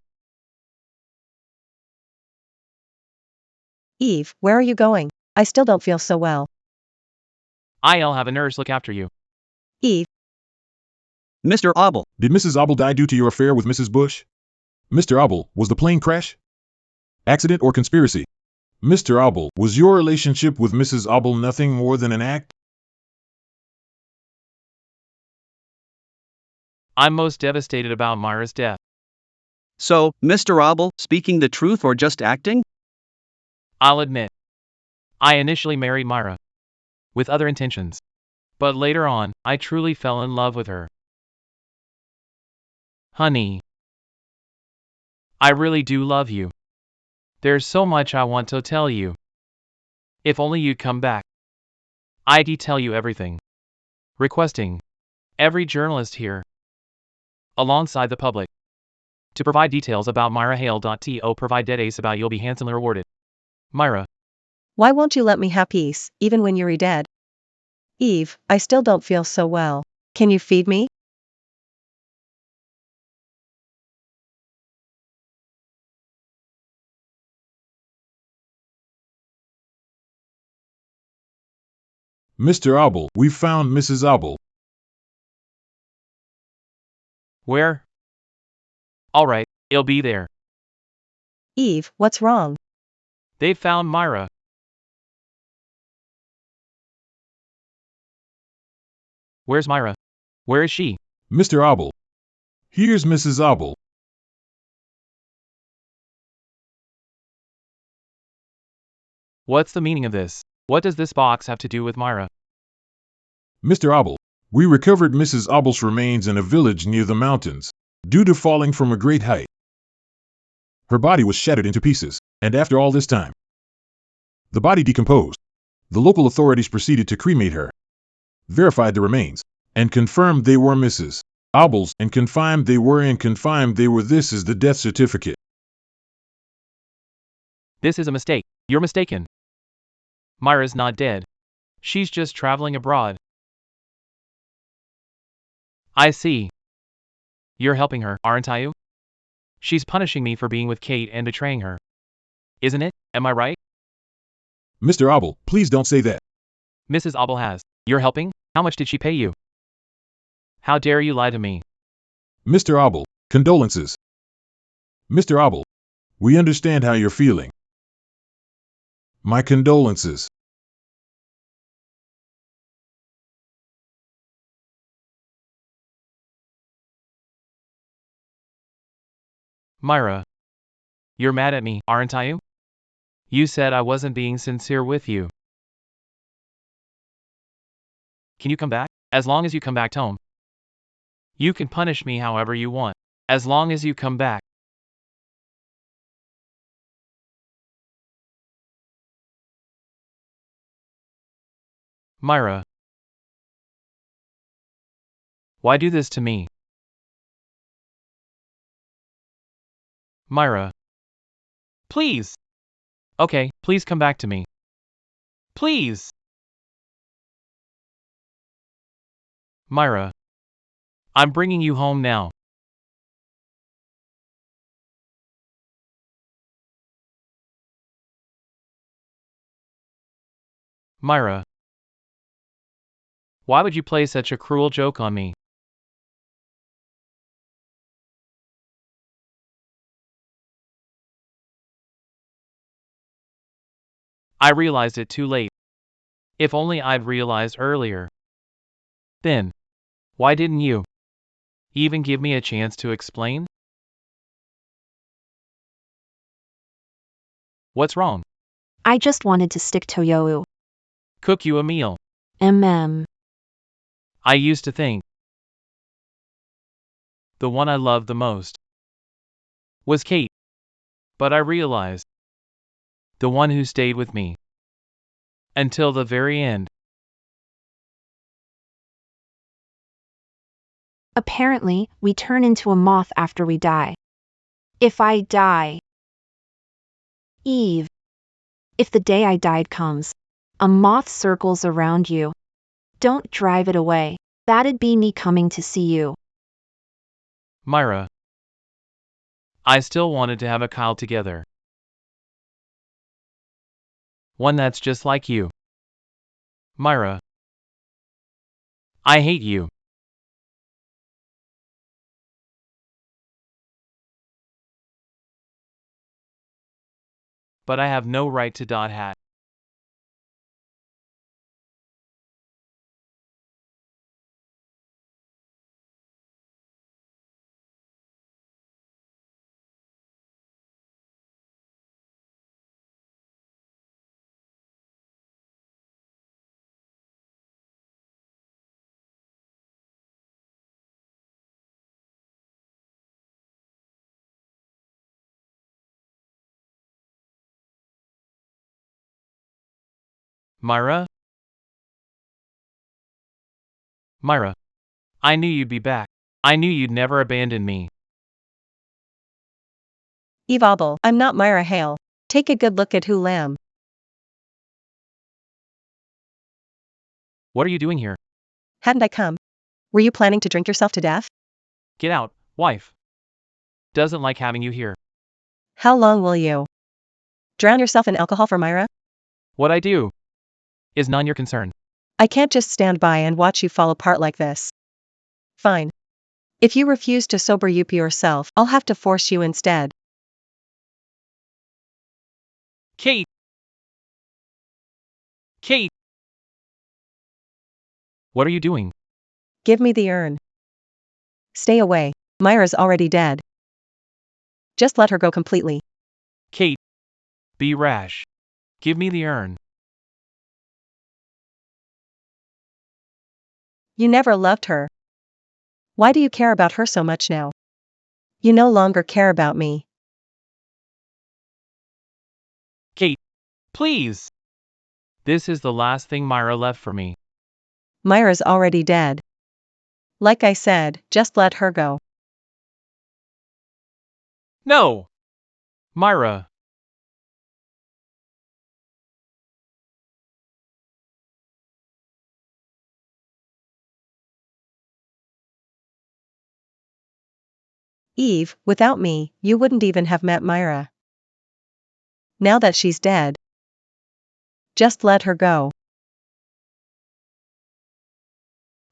Eve, where are you going? I still don't feel so well. I'll have a nurse look after you. Eve. Mr. Abel. Did Mrs. Abel die due to your affair with Mrs. Bush? Mr. Abel, was the plane crash? Accident or conspiracy? Mr. Abel, was your relationship with Mrs. Abel nothing more than an act? I'm most devastated about Myra's death. So, Mr. Abel, speaking the truth or just acting? I'll admit. I initially married Myra. with other intentions. But later on, I truly fell in love with her. Honey, I really do love you. There's so much I want to tell you. If only you'd come back, I'd tell you everything. Requesting every journalist here, alongside the public, to provide details about Myra Hale.to provide details about you'll be handsomely rewarded. Myra. Why won't you let me have peace, even when you're dead? Eve, I still don't feel so well. Can you feed me? Mr. Abel, we've found Mrs. Abel. Where? Alright, it'll be there. Eve, what's wrong? They've found Myra. Where's Myra? Where is she? Mr. Abel. Here's Mrs. Abel. What's the meaning of this? What does this box have to do with Myra? Mr. Abel, we recovered Mrs. Abel's remains in a village near the mountains, due to falling from a great height. Her body was shattered into pieces, and after all this time, the body decomposed. The local authorities proceeded to cremate her, verified the remains, and confirmed they were Mrs. Abel's, and confirmed they were This is the death certificate. This is a mistake. You're mistaken. Myra's not dead. She's just traveling abroad. I see. You're helping her, aren't you? She's punishing me for being with Kate and betraying her. Isn't it? Am I right? Mr. Abel, please don't say that. Mrs. Abel has. You're helping? How much did she pay you? How dare you lie to me? Mr. Abel, condolences. Mr. Abel, we understand how you're feeling. My condolences. Myra. You're mad at me, aren't you? You said I wasn't being sincere with you. Can you come back? As long as you come back home. You can punish me however you want, as long as you come back. Myra. Why do this to me? Myra. Please. Okay, please come back to me. Please. Myra. I'm bringing you home now. Myra. Why would you play such a cruel joke on me? I realized it too late. If only I'd realized earlier. Then, why didn't you even give me a chance to explain? What's wrong? I just wanted to stick to you. Cook you a meal. I used to think the one I loved the most was Kate. But I realized the one who stayed with me until the very end. Apparently, we turn into a moth after we die. If I die, Eve, if the day I died comes, a moth circles around you. Don't drive it away. That'd be me coming to see you. Myra. I still wanted to have a child together. One that's just like you. Myra. I hate you. But I have no right to hat. Myra? Myra, I knew you'd be back. I knew you'd never abandon me. Eve Abel, I'm not Myra Hale. Take a good look at who lamb. What are you doing here? Hadn't I come? Were you planning to drink yourself to death? Get out, wife. Doesn't like having you here. How long will you drown yourself in alcohol for Myra? What I do is none your concern. I can't just stand by and watch you fall apart like this. Fine. If you refuse to sober up yourself, I'll have to force you instead. Kate! Kate! What are you doing? Give me the urn. Stay away. Myra's already dead. Just let her go completely. Kate! Be rash. Give me the urn. You never loved her. Why do you care about her so much now? You no longer care about me. Kate! Please! This is the last thing Myra left for me. Myra's already dead. Like I said, just let her go. No! Myra! Eve, without me, you wouldn't even have met Myra. Now that she's dead, just let her go.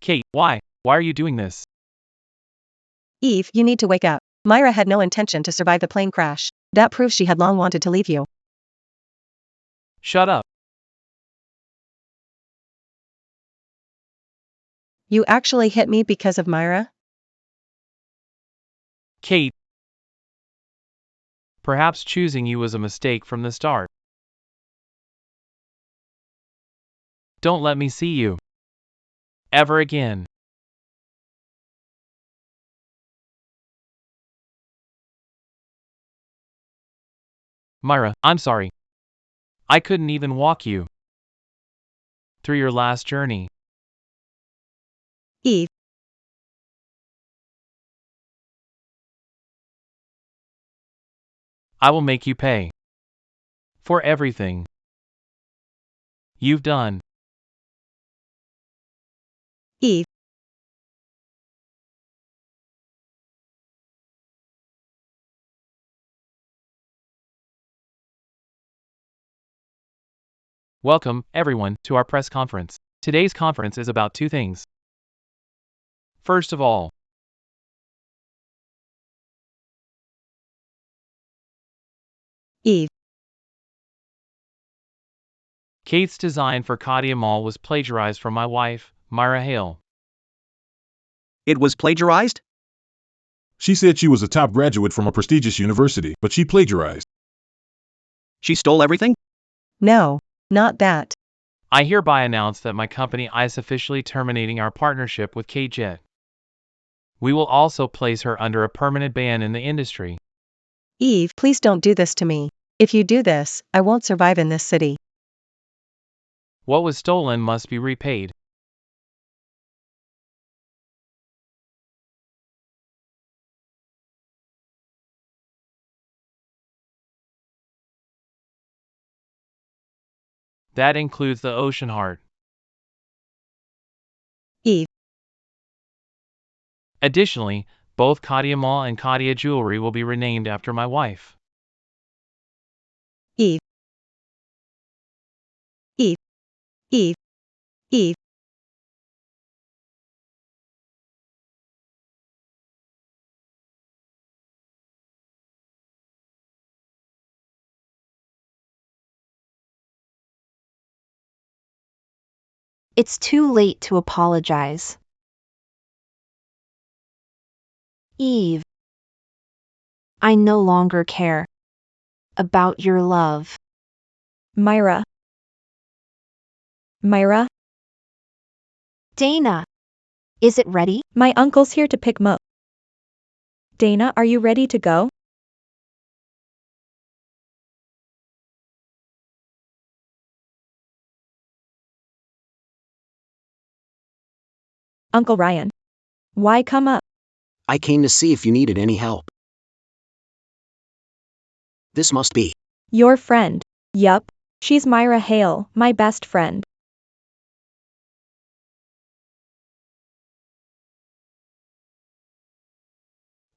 Kate, why? Why are you doing this? Eve, you need to wake up. Myra had no intention to survive the plane crash. That proves she had long wanted to leave you. Shut up. You actually hit me because of Myra? Kate. Perhaps choosing you was a mistake from the start. Don't let me see you ever again. Myra, I'm sorry. I couldn't even walk you through your last journey. Eve. I will make you pay for everything you've done. Eve. Welcome, everyone, to our press conference. Today's conference is about two things. First of all, Eve. Kate's design for Katia Mall was plagiarized from my wife, Myra Hale. It was plagiarized? She said she was a top graduate from a prestigious university, but she plagiarized. She stole everything? No, not that. I hereby announce that my company is officially terminating our partnership with Kate Jet. We will also place her under a permanent ban in the industry. Eve, please don't do this to me. If you do this, I won't survive in this city. What was stolen must be repaid. That includes the Ocean Heart. Eve. Additionally, both Katia Mall and Katia Jewelry will be renamed after my wife. Eve. Eve. Eve. Eve. It's too late to apologize. Eve. I no longer care about your love. Myra. Myra, Dana. Is it ready? my uncle's here to pick 'm up. Dana, are you ready to go? Uncle Ryan. Why come up? I came to see if you needed any help. This must be. Your friend. Yup. She's Myra Hale, my best friend.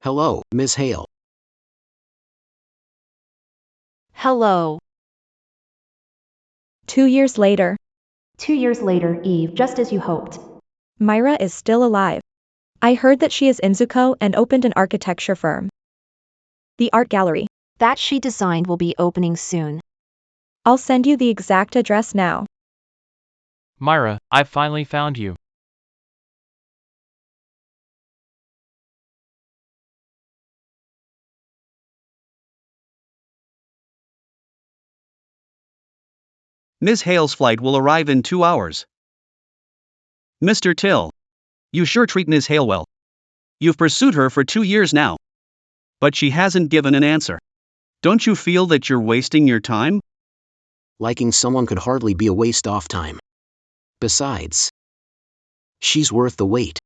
Hello, Ms. Hale. Hello. 2 years later. 2 years later, Eve, just as you hoped. Myra is still alive. I heard that she is in Zuko and opened an architecture firm. The art gallery. That she designed will be opening soon. I'll send you the exact address now. Myra, I finally found you. Ms. Hale's flight will arrive in 2 hours. Mr. Till. You sure treat Ms. Hale well. You've pursued her for 2 years now. But she hasn't given an answer. Don't you feel that you're wasting your time? Liking someone could hardly be a waste of time. Besides, she's worth the wait.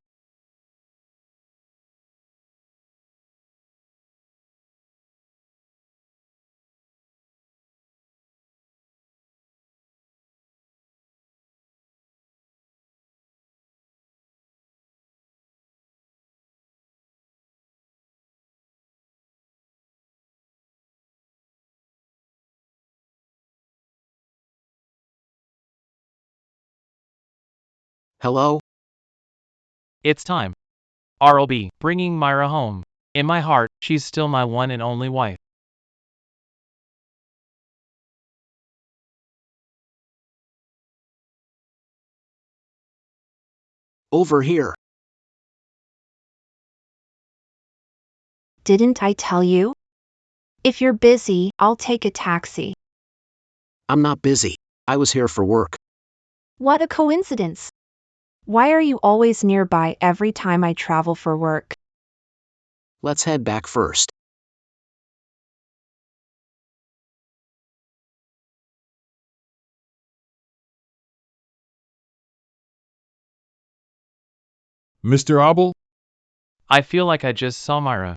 Hello? It's time. I'll be bringing Myra home. In my heart, she's still my one and only wife. Over here. Didn't I tell you? If you're busy, I'll take a taxi. I'm not busy. I was here for work. What a coincidence. Why are you always nearby every time I travel for work? Let's head back first. Mr. Abel? I feel like I just saw Myra.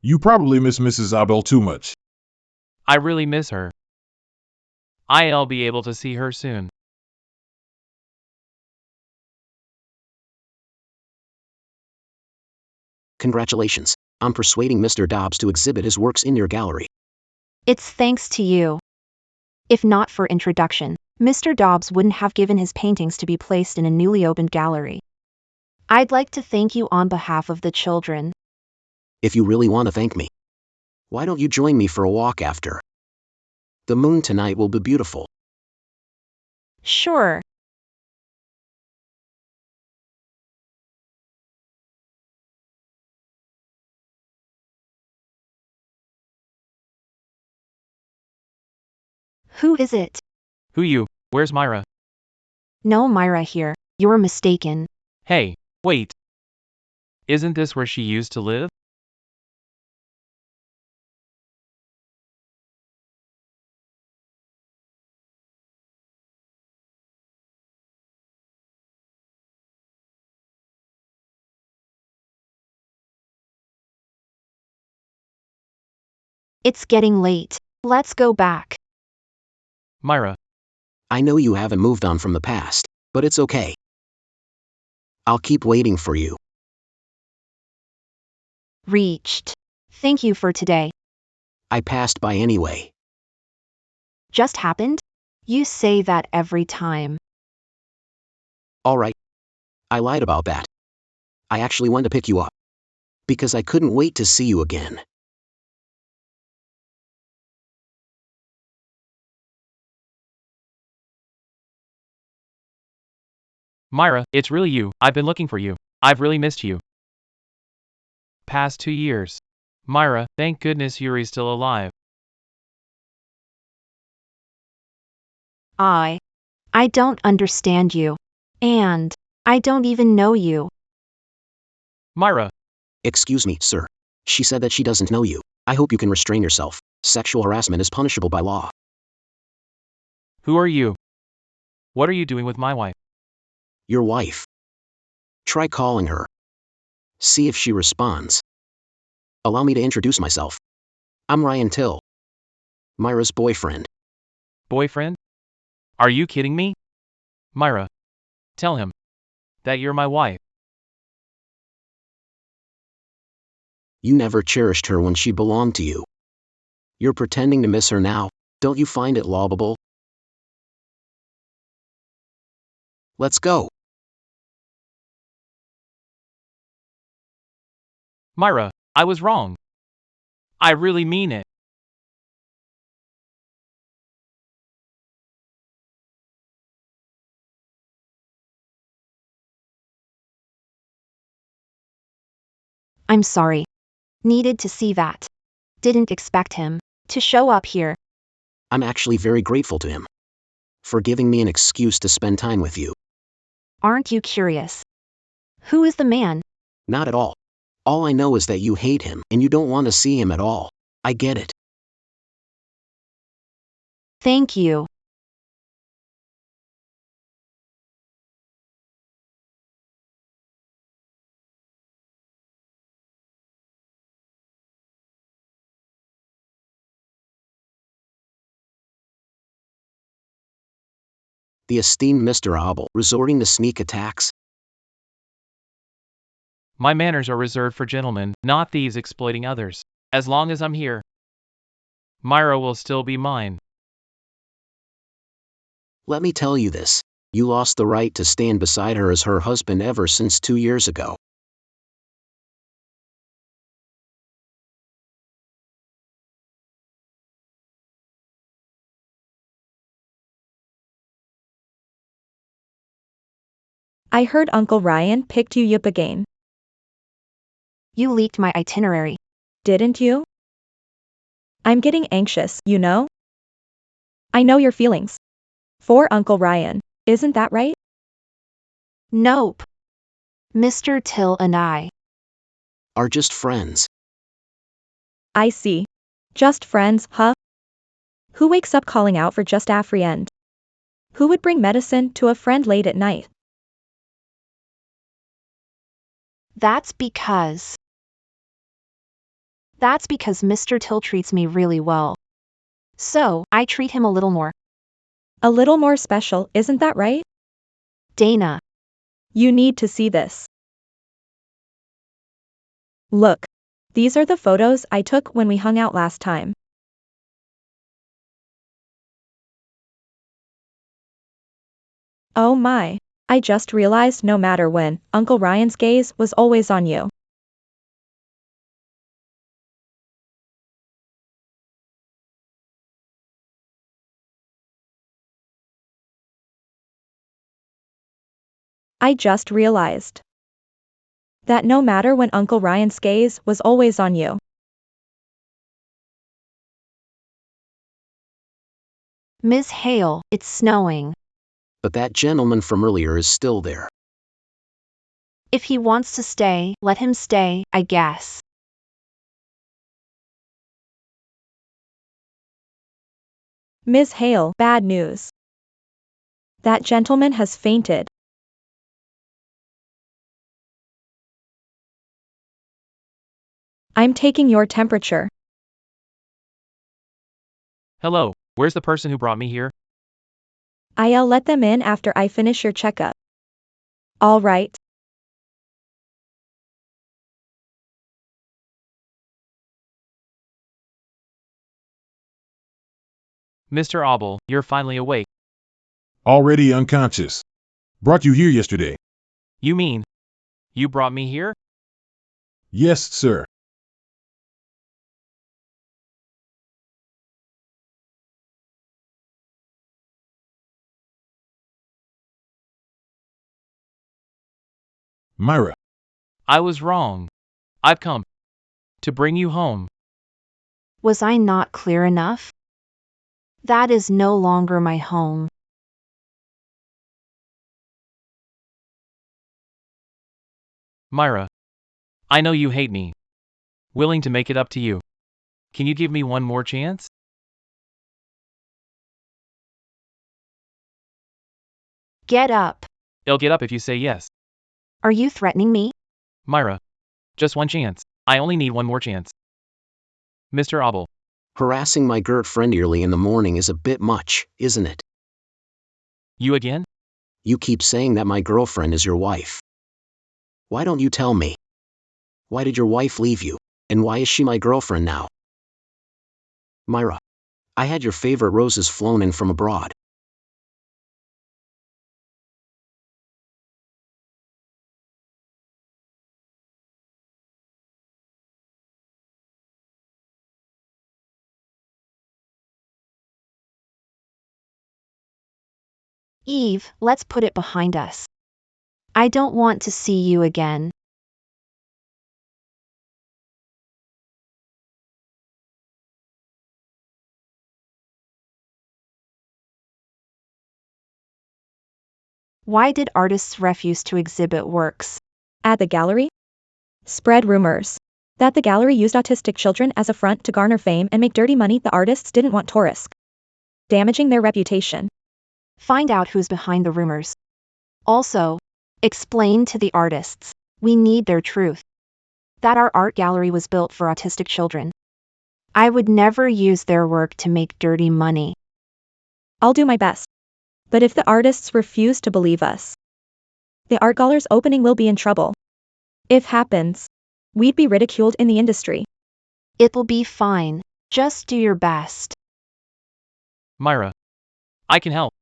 You probably miss Mrs. Abel too much. I really miss her. I'll be able to see her soon. Congratulations. I'm persuading Mr. Dobbs to exhibit his works in your gallery. It's thanks to you. If not for introduction, Mr. Dobbs wouldn't have given his paintings to be placed in a newly opened gallery. I'd like to thank you on behalf of the children. If you really want to thank me, why don't you join me for a walk after? The moon tonight will be beautiful. Sure. Who is it? Who you? Where's Myra? No Myra here. You're mistaken. Hey, wait. Isn't this where she used to live? It's getting late. Let's go back. Myra. I know you haven't moved on from the past, but it's okay. I'll keep waiting for you. Reached. Thank you for today. I passed by anyway. Just happened? You say that every time. Alright. I lied about that. I actually went to pick you up. Because I couldn't wait to see you again. Myra, it's really you. I've been looking for you. I've really missed you. Past 2 years. Myra, thank goodness Yuri's still alive. I don't understand you. And I don't even know you. Myra. Excuse me, sir. She said that she doesn't know you. I hope you can restrain yourself. Sexual harassment is punishable by law. Who are you? What are you doing with my wife? Your wife. Try calling her. See if she responds. Allow me to introduce myself. I'm Ryan Till, Myra's boyfriend. Boyfriend? Are you kidding me? Myra, tell him that you're my wife. You never cherished her when she belonged to you. You're pretending to miss her now. Don't you find it laughable? Let's go. Myra, I was wrong. I really mean it. I'm sorry. Needed to see that. Didn't expect him to show up here. I'm actually very grateful to him for giving me an excuse to spend time with you. Aren't you curious? Who is the man? Not at all. All I know is that you hate him and you don't want to see him at all. I get it. Thank you. The esteemed Mr. Abel resorting to sneak attacks. My manners are reserved for gentlemen, not thieves exploiting others. As long as I'm here, Myra will still be mine. Let me tell you this. You lost the right to stand beside her as her husband ever since 2 years ago. I heard Uncle Ryan picked you up again. You leaked my itinerary. Didn't you? I'm getting anxious, you know? I know your feelings. For Uncle Ryan, isn't that right? Nope. Mr. Till and I. Are just friends. I see. Just friends, huh? Who wakes up calling out for just a friend? Who would bring medicine to a friend late at night? That's because Mr. Till treats me really well. So, I treat him a little more. A little more special, isn't that right? Dana. You need to see this. Look. These are the photos I took when we hung out last time. Oh my. I just realized no matter when, Uncle Ryan's gaze was always on you. I just realized that no matter when Uncle Ryan's gaze was always on you. Ms. Hale, it's snowing. But that gentleman from earlier is still there. If he wants to stay, let him stay, I guess. Ms. Hale, bad news. That gentleman has fainted. I'm taking your temperature. Hello, where's the person who brought me here? I'll let them in after I finish your checkup. All right. Mr. Abel, you're finally awake. Already unconscious. Brought you here yesterday. You mean, you brought me here? Yes, sir. Myra. I was wrong. I've come to bring you home. Was I not clear enough? That is no longer my home. Myra, I know you hate me. Willing to make it up to you. Can you give me one more chance? Get up. I'll get up if you say yes. Are you threatening me? Myra. Just one chance. I only need one more chance. Mr. Abel. Harassing my girlfriend early in the morning is a bit much, isn't it? You again? You keep saying that my girlfriend is your wife. Why don't you tell me? Why did your wife leave you, and why is she my girlfriend now? Myra. I had your favorite roses flown in from abroad. Eve, let's put it behind us. I don't want to see you again. Why did artists refuse to exhibit works? At the gallery? Spread rumors that the gallery used autistic children as a front to garner fame and make dirty money. The artists didn't want to risk damaging their reputation. Find out who's behind the rumors. Also, explain to the artists, we need their truth. That our art gallery was built for autistic children. I would never use their work to make dirty money. I'll do my best. But if the artists refuse to believe us, the art gallery's opening will be in trouble. If happens, we'd be ridiculed in the industry. It will be fine. Just do your best. Myra. I can help.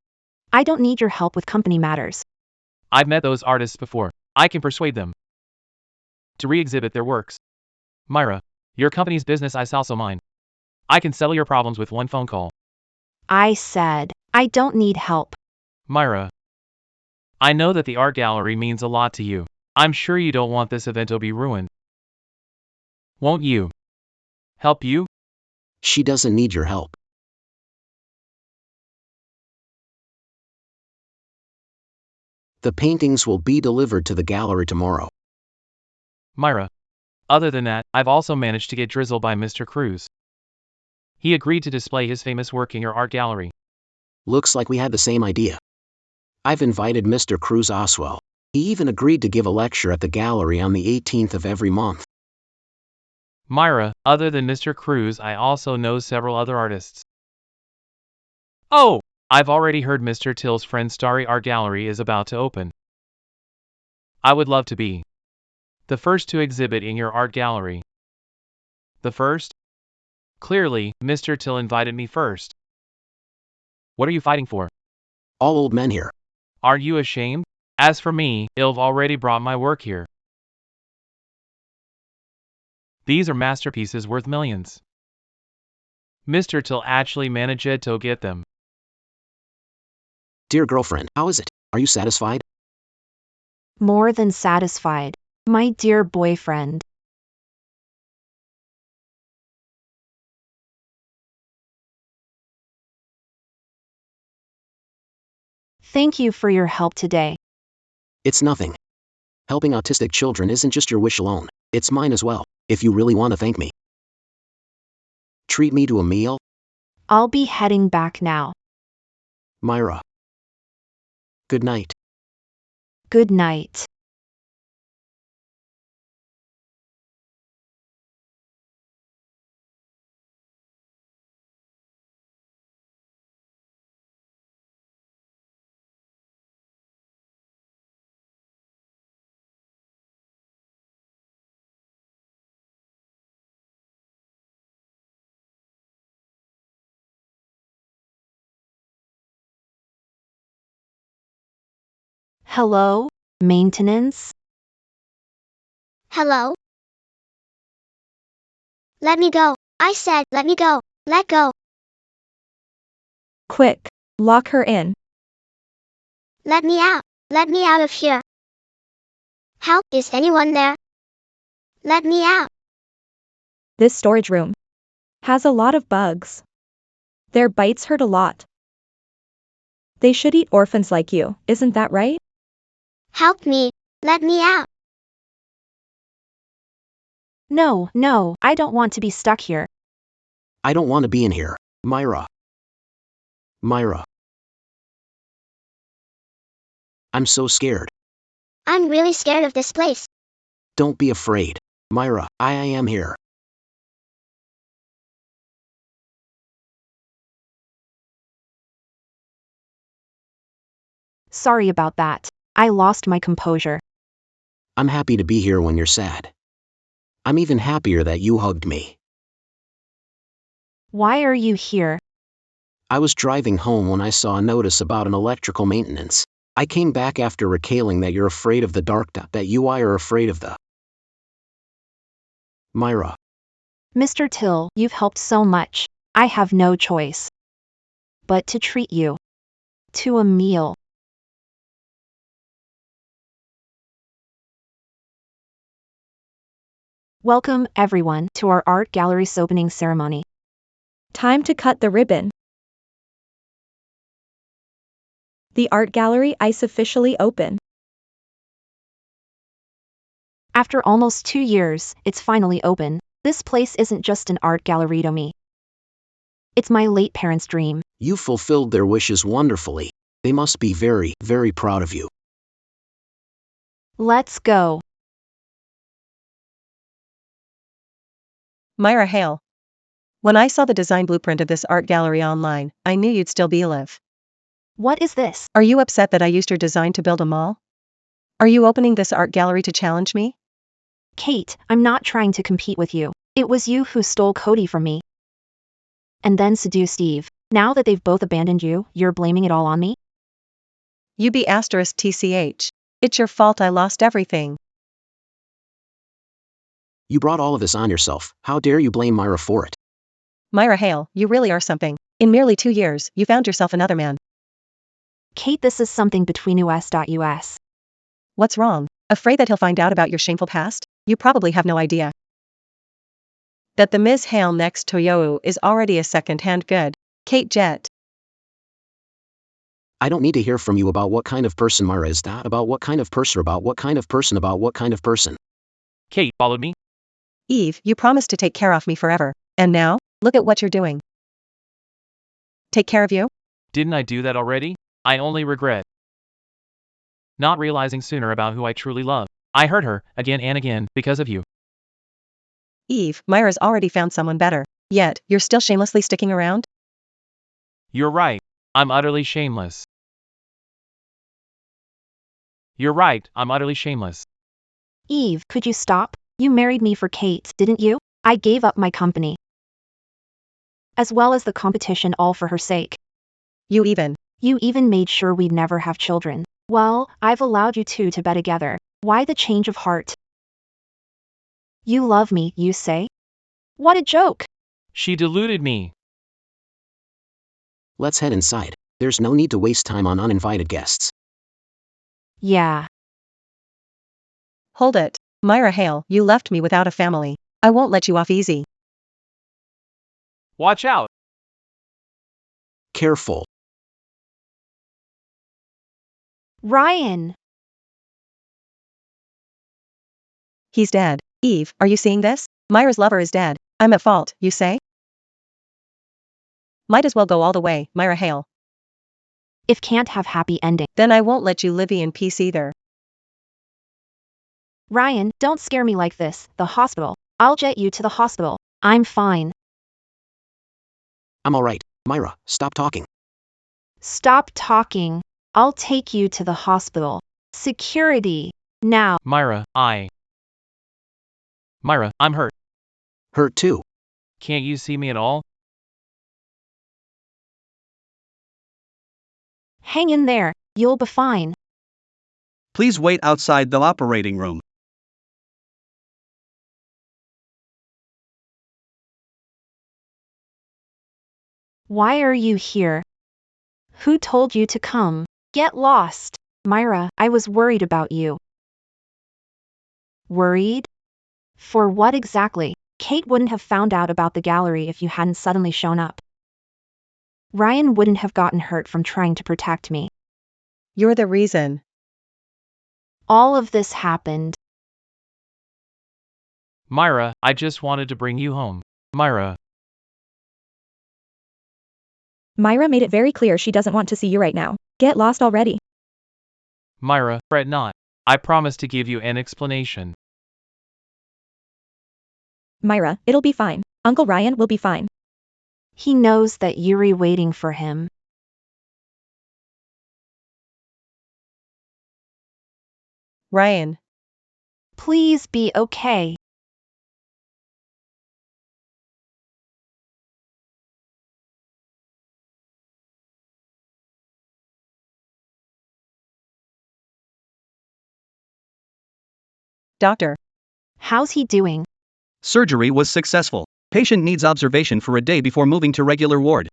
I don't need your help with company matters. I've met those artists before. I can persuade them to re-exhibit their works. Myra. Your company's business is also mine. I can settle your problems with one phone call. I said, I don't need help. Myra. I know that the art gallery means a lot to you. I'm sure you don't want this event to be ruined. Won't you? Help you? She doesn't need your help. The paintings will be delivered to the gallery tomorrow. Myra. Other than that, I've also managed to get Drizzle by Mr. Cruz. He agreed to display his famous work in your art gallery. Looks like we had the same idea. I've invited Mr. Cruz Oswell. He even agreed to give a lecture at the gallery on the 18th of every month. Myra, other than Mr. Cruz, I also know several other artists. Oh! I've already heard Mr. Till's friend Starry Art Gallery is about to open. I would love to be the first to exhibit in your art gallery. The first? Clearly, Mr. Till invited me first. What are you fighting for? All old men here. Aren't you ashamed? As for me, I've already brought my work here. These are masterpieces worth millions. Mr. Till actually managed to get them. Dear girlfriend, how is it? Are you satisfied? More than satisfied, my dear boyfriend. Thank you for your help today. It's nothing. Helping autistic children isn't just your wish alone, it's mine as well, if you really want to thank me. Treat me to a meal? I'll be heading back now. Myra. Good night. Good night. Hello, maintenance? Hello? Let me go. I said, let me go. Let go. Quick, lock her in. Let me out. Let me out of here. Help, is anyone there? Let me out. This storage room has a lot of bugs. Their bites hurt a lot. They should eat orphans like you, isn't that right? Help me. Let me out. No, I don't want to be stuck here. I don't want to be in here. Myra. Myra. I'm so scared. I'm really scared of this place. Don't be afraid. Myra, I am here. Sorry about that. I lost my composure. I'm happy to be here when you're sad. I'm even happier that you hugged me. Why are you here? I was driving home when I saw a notice about an electrical maintenance. I came back after recaling that you're afraid of the dark, that you are afraid of the... Myra, Mr. Till, you've helped so much. I have no choice but to treat you to a meal. Welcome, everyone, to our art gallery's opening ceremony. Time to cut the ribbon. The art gallery is officially open. After almost 2 years, it's finally open. This place isn't just an art gallery to me. It's my late parents' dream. you fulfilled their wishes wonderfully. They must be very, very proud of you. Let's go. Myra Hale. When I saw the design blueprint of this art gallery online, I knew you'd still be alive. What is this? Are you upset that I used your design to build a mall? Are you opening this art gallery to challenge me? Kate, I'm not trying to compete with you. It was you who stole Cody from me. And then seduced Eve. Now that they've both abandoned you, you're blaming it all on me? You be asterisk TCH. It's your fault I lost everything. You brought all of this on yourself. How dare you blame Myra for it? Myra Hale, you really are something. In merely 2 years, you found yourself another man. Kate, this is something between us. What's wrong? Afraid that he'll find out about your shameful past? You probably have no idea that the Ms. Hale next to you is already a second-hand good. Kate Jett. I don't need to hear from you about what kind of person Myra is, that about what kind of person, about what kind of person, about what kind of person. Kate followed me. Eve, you promised to take care of me forever. And now, look at what you're doing. Take care of you? Didn't I do that already? I only regret not realizing sooner about who I truly love. I hurt her, again and again, because of you. Eve, Myra's already found someone better. Yet, you're still shamelessly sticking around? You're right. I'm utterly shameless. You're right, I'm utterly shameless. Eve, could you stop? You married me for Kate, didn't you? I gave up my company, as well as the competition, all for her sake. You even made sure we'd never have children. Well, I've allowed you two to be together. Why the change of heart? You love me, you say? What a joke! She deluded me. Let's head inside. There's no need to waste time on uninvited guests. Yeah. Hold it. Myra Hale, you left me without a family. I won't let you off easy. Watch out! Careful. Ryan! He's dead. Eve, are you seeing this? Myra's lover is dead. I'm at fault, you say? Might as well go all the way, Myra Hale. If can't have happy ending, Then I won't let you live in peace either. Ryan, don't scare me like this. The hospital. I'll jet you to the hospital. I'm fine. I'm alright. Myra, stop talking. Stop talking. I'll take you to the hospital. Security. Now. Myra, I'm hurt. Hurt too. Can't you see me at all? Hang in there. You'll be fine. Please wait outside the operating room. Why are you here? Who told you to come? Get lost. Myra, I was worried about you. Worried? For what exactly? Kate wouldn't have found out about the gallery if you hadn't suddenly shown up. Ryan wouldn't have gotten hurt from trying to protect me. You're the reason. All of this happened. Myra, I just wanted to bring you home. Myra. Myra made it very clear she doesn't want to see you right now. Get lost already. Myra, fret not. I promise to give you an explanation. Myra, it'll be fine. Uncle Ryan will be fine. He knows that Yuri waiting for him. Ryan. Please be okay. Doctor. How's he doing? Surgery was successful. Patient needs observation for a day before moving to regular ward.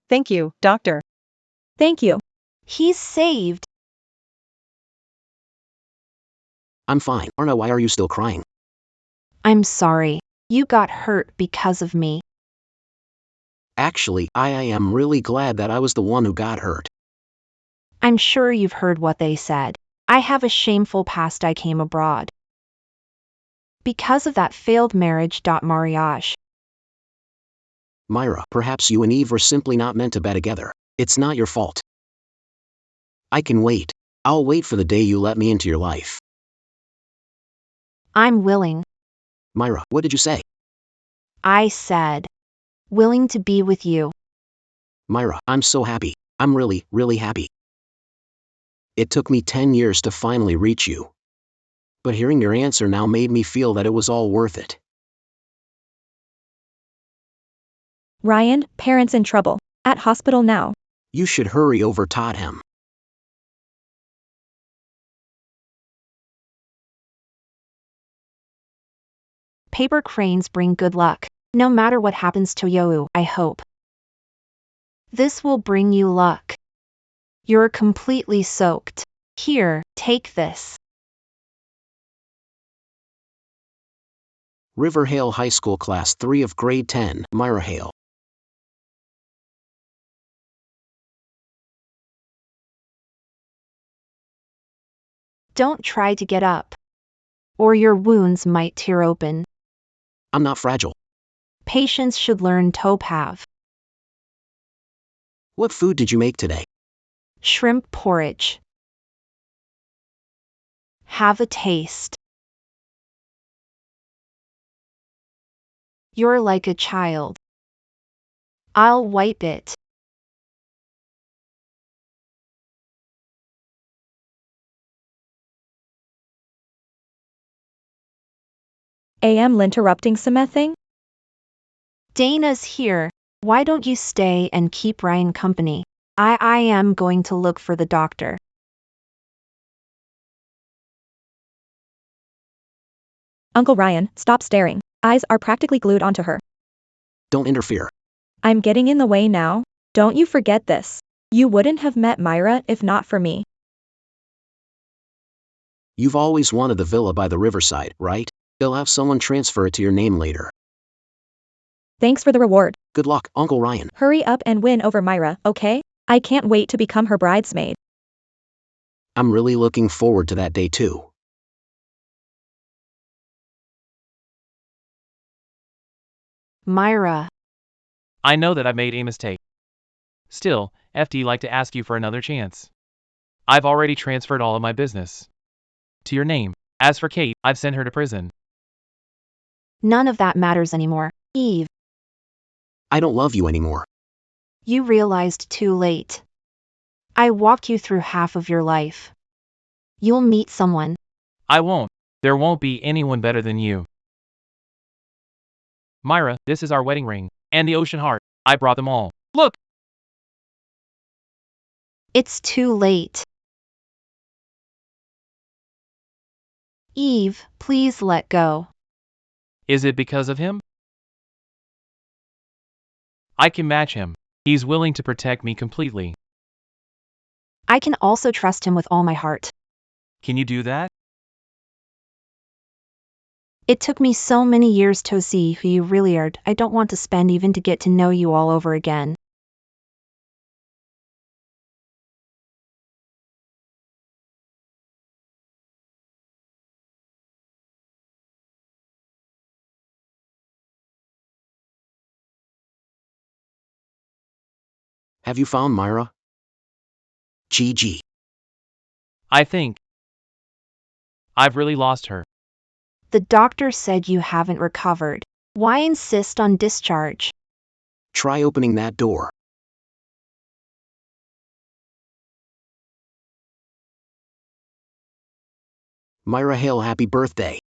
Thank you, doctor. Thank you. He's saved. I'm fine. Arna, why are you still crying? I'm sorry. You got hurt because of me. Actually, I am really glad that I was the one who got hurt. I'm sure you've heard what they said. I have a shameful past. I came abroad because of that failed marriage. Mariage. Myra, perhaps you and Eve were simply not meant to be together. It's not your fault. I can wait. I'll wait for the day you let me into your life. I'm willing. Myra, what did you say? I said, willing to be with you. Myra, I'm so happy. I'm really, really happy. It took me 10 years to finally reach you. But hearing your answer now made me feel that it was all worth it. Ryan, parents in trouble. At hospital now. You should hurry over Tottenham. Paper cranes bring good luck. No matter what happens to you, I hope this will bring you luck. You're completely soaked. Here, take this. River Hale High School Class 3 of Grade 10, Myra Hale. Don't try to get up, or your wounds might tear open. I'm not fragile. Patients should learn to have. What food did you make today? Shrimp porridge. Have a taste. You're like a child. I'll wipe it. Am interrupting something? Dana's here. Why don't you stay and keep Ryan company? I am going to look for the doctor. Uncle Ryan, stop staring. Eyes are practically glued onto her. Don't interfere. I'm getting in the way now. Don't you forget this. You wouldn't have met Myra if not for me. You've always wanted the villa by the riverside, right? They'll have someone transfer it to your name later. Thanks for the reward. Good luck, Uncle Ryan. Hurry up and win over Myra, okay? I can't wait to become her bridesmaid. I'm really looking forward to that day too. Myra. I know that I've made a mistake. Still, FD like to ask you for another chance. I've already transferred all of my business to your name. As for Kate, I've sent her to prison. None of that matters anymore. Eve, I don't love you anymore. you realized too late. I walked you through half of your life. You'll meet someone. I won't. There won't be anyone better than you. Myra, this is our wedding ring. And the ocean heart. I brought them all. Look! It's too late. Eve, please let go. Is it because of him? I can match him. He's willing to protect me completely. I can also trust him with all my heart. Can you do that? It took me so many years to see who you really are. I don't want to spend even to get to know you all over again. Have you found Myra? Gigi. I think I've really lost her. The doctor said you haven't recovered. Why insist on discharge? Try opening that door. Myra Hale, happy birthday.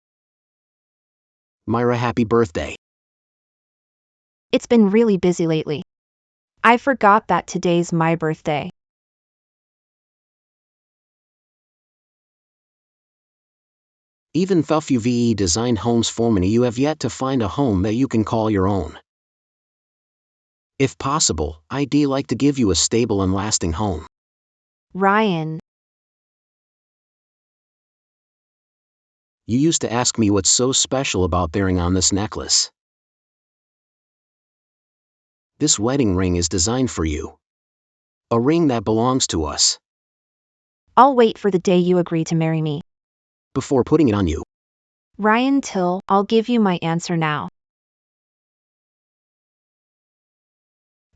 Myra, happy birthday. It's been really busy lately. I forgot that today's my birthday. Even though you've designed homes for many, you have yet to find a home that you can call your own. If possible, I'd like to give you a stable and lasting home. Ryan, You used to ask me what's so special about bearing on this necklace. This wedding ring is designed for you. A ring that belongs to us. I'll wait for the day you agree to marry me. Before putting it on you, Ryan Till, I'll give you my answer now.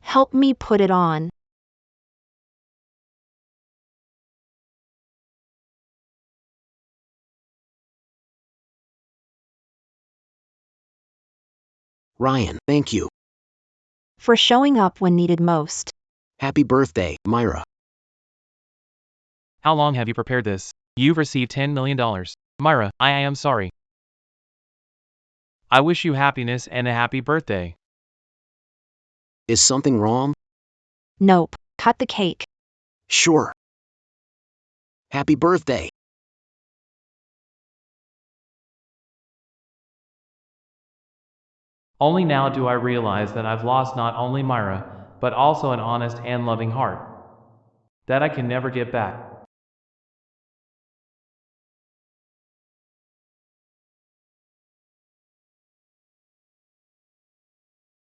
Help me put it on. Ryan, thank you. For showing up when needed most. Happy birthday, Myra. How long have you prepared this? You've received $10 million. Myra, I am sorry. I wish you happiness and a happy birthday. Is something wrong? Nope. Cut the cake. Sure. Happy birthday. Only now do I realize that I've lost not only Myra, but also an honest and loving heart that I can never get back.